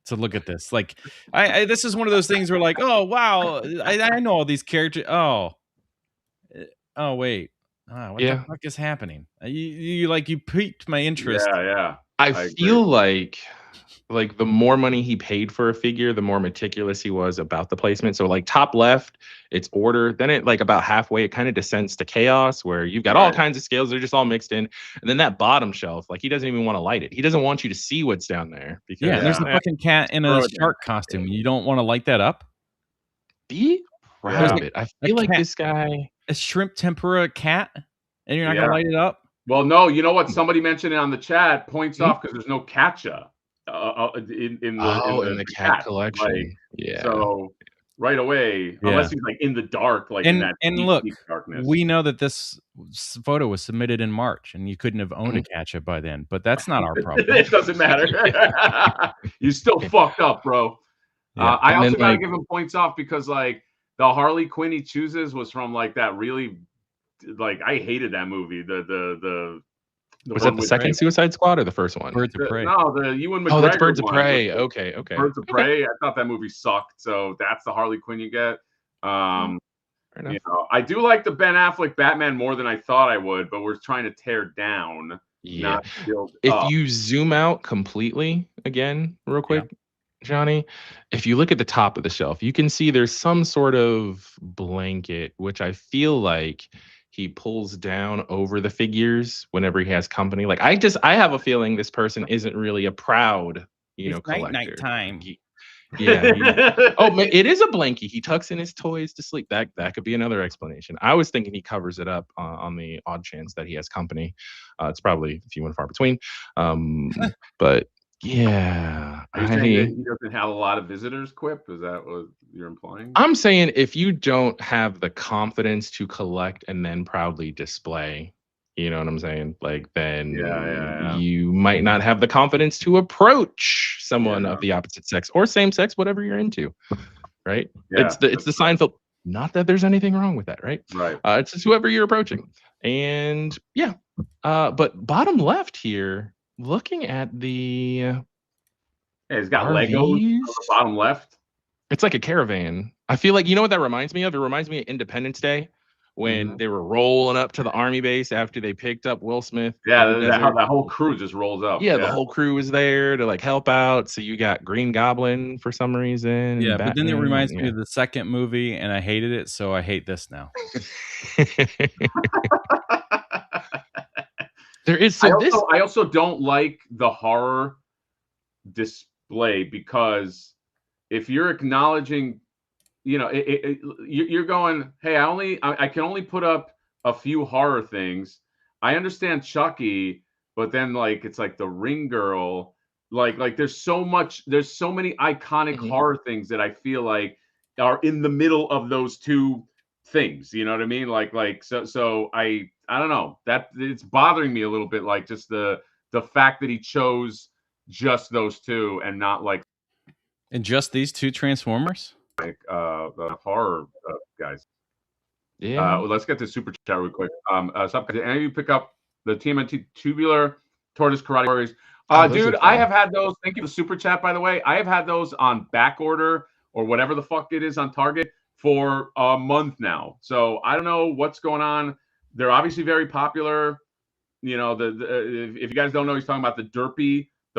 to look at this. Like, I this is one of those things where like, oh wow, I know all these characters. Oh wait. What the fuck is happening? You piqued my interest. Yeah. I feel like the more money he paid for a figure, the more meticulous he was about the placement. So like top left, it's order. Then it like about halfway, it kind of descends to chaos where you've got all kinds of scales. They're just all mixed in. And then that bottom shelf, like he doesn't even want to light it. He doesn't want you to see what's down there. Because there's a fucking cat in a shark costume. You don't want to light that up? Be proud of it. I feel like this guy... A shrimp tempura cat? And you're not going to light it up? Well, no, you know what? Somebody mentioned it on the chat. Points off because there's no Katja in the cat collection. Like, so right away, unless he's like in the dark, like in that look, deep darkness. We know that this photo was submitted in March, and you couldn't have owned a Katja by then. But that's not our problem. It doesn't matter. You still fucked up, bro. Yeah. I also gotta give him points off because like the Harley Quinn he chooses was from like that really. Like I hated that movie. The was that the second Suicide Squad or the first one? Birds of Prey. No, the Ewan McGregor. Oh, that's Birds of Prey. Okay. Birds of Prey. I thought that movie sucked. So that's the Harley Quinn you get. You know, I do like the Ben Affleck Batman more than I thought I would, but we're trying to tear down. Yeah. If you zoom out completely again, real quick. Johnny, if you look at the top of the shelf, you can see there's some sort of blanket, which I feel like he pulls down over the figures whenever he has company. Like I have a feeling this person isn't really a proud, collector. Nighttime. It is a blankie. He tucks in his toys to sleep. That could be another explanation. I was thinking he covers it up on the odd chance that he has company. It's probably few and far between. But yeah, are you saying he doesn't have a lot of visitors, Quipp? Is that what you're implying? I'm saying if you don't have the confidence to collect and then proudly display, you know what I'm saying? Like then you might not have the confidence to approach someone of the opposite sex or same sex, whatever you're into. Right? Yeah, it's the Seinfeld. Not that there's anything wrong with that, right? Right. It's just whoever you're approaching. And but bottom left here. Looking at the he's got RVs. Legos on the bottom left. It's like a caravan. I feel like, you know what that reminds me of? It reminds me of Independence Day when they were rolling up to the army base after they picked up Will Smith. Yeah, that whole crew just rolls up. Yeah, the whole crew was there to like help out. So you got Green Goblin for some reason. Yeah, but then it reminds Batman, me of the second movie, and I hated it, so I hate this now. There is I also don't like the horror display, because if you're acknowledging, you know, you're going, hey, I can only put up a few horror things. I understand Chucky, but then like it's like the Ring Girl, like there's so many iconic horror things that I feel like are in the middle of those two things. You know what I mean? So I don't know, that it's bothering me a little bit, like just the fact that he chose just those two and not like and just these two Transformers, like the horror guys. Yeah. Well, let's get to super chat real quick. Did any of you pick up the TMNT Tubular Tortoise Karate Warriors? Dude, I have had those. Thank you for the super chat, by the way. I have had those on back order or whatever the fuck it is on Target for a month now. So I don't know what's going on. They're obviously very popular. You know, if you guys don't know, he's talking about the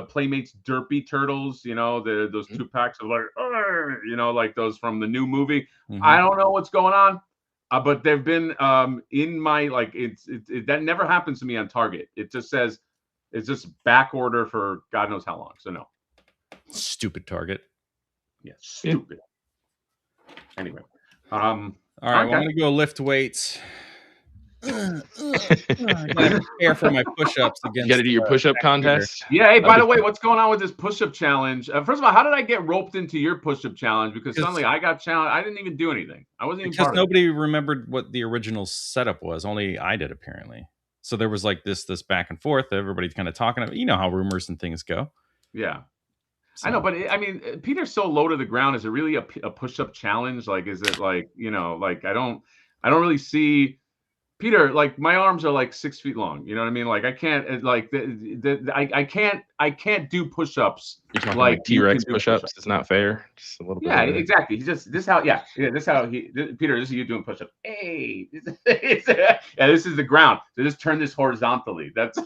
Playmates Derpy Turtles. You know, those 2 packs of like, you know, like those from the new movie. I don't know what's going on. But they've been in my, like, that never happens to me on Target. It just says it's just back order for God knows how long. So no. Stupid Target. Yeah, stupid. Anyway. All right, well, I'm gonna go lift weights. I gotta prepare for my push-ups against. You gotta do your push-up contest. Yeah. Hey, by the way, what's going on with this push-up challenge? First of all, how did I get roped into your push-up challenge? Because suddenly I got challenged. I didn't even do anything. I wasn't even because part nobody remembered what the original setup was. Only I did, apparently. So there was like this back and forth. Everybody's kind of talking. You know how rumors and things go. Yeah. So. I know, but I mean, Peter's so low to the ground. Is it really a push-up challenge? Like, is it like, you know, like I don't really see Peter. Like my arms are like 6 feet long. You know what I mean? Like I can't like I can't do push-ups. You're talking like T-Rex push-ups. It's not fair. Just a little bit. Yeah, exactly. Peter, this is you doing push-ups. Hey, yeah, this is the ground. So just turn this horizontally. That's.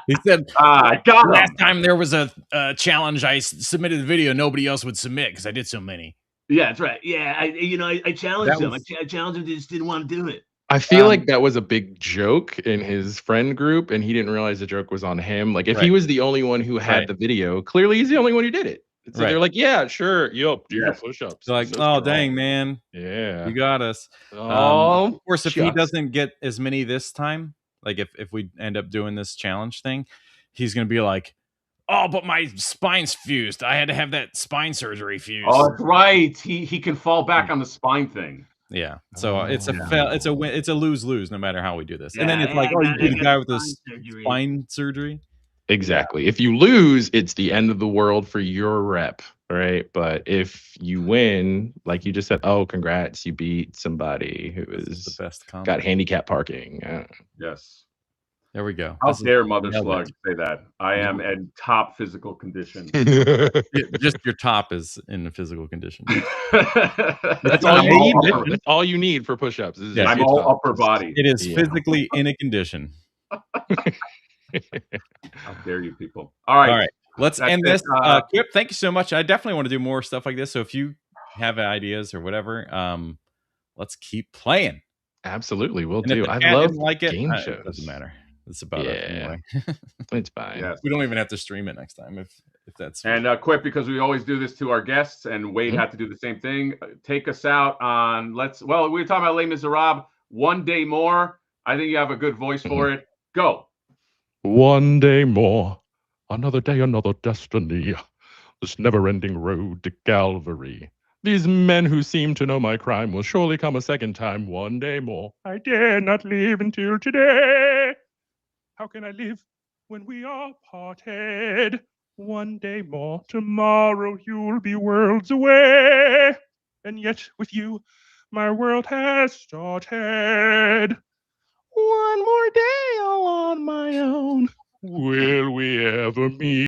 He said, last time there was a challenge, I submitted the video nobody else would submit because I did so many. Yeah, that's right. Yeah, I challenged him. I challenged him. They just didn't want to do it. I feel like that was a big joke in his friend group, and he didn't realize the joke was on him. Like, if he was the only one who had the video, clearly he's the only one who did it. So they're like, yeah, sure. Yup, do your push-ups. They're like, dang, man. Yeah. You got us. Of course, if he doesn't get as many this time, like if we end up doing this challenge thing, he's going to be like, oh, but my spine's fused. I had to have that spine surgery fused. Oh, that's right. He can fall back on the spine thing. Yeah. So it's a lose-lose no matter how we do this. And then it's like, you beat a guy with this spine surgery. Exactly. If you lose, it's the end of the world for your rep, right? But if you win, like you just said, oh, congrats, you beat somebody who is the best got handicap parking. Yes. There we go. How dare Mother Slug say that? I am in top physical condition. Just your top is in a physical condition. That's all you need. That's all you need for push-ups. I'm all upper body. It is physically in a condition. How dare you people? All right. Let's end this. Quipp, thank you so much. I definitely want to do more stuff like this. So if you have ideas or whatever, let's keep playing. Absolutely, we'll do. I love game shows. It doesn't matter. It's about it anyway. It's fine. Yes. We don't even have to stream it next time if that's. And Quipp, because we always do this to our guests, and Wade had to do the same thing. Take us out on we were talking about Les Miserables. One day more. I think you have a good voice for it. Go. One day more, another day, another destiny. This never-ending road to Calvary. These men who seem to know my crime will surely come a second time. One day more. I dare not live until today. How can I live when we are parted? One day more. Tomorrow you'll be worlds away. And yet with you, my world has started. One more day all on my own. Will we ever meet?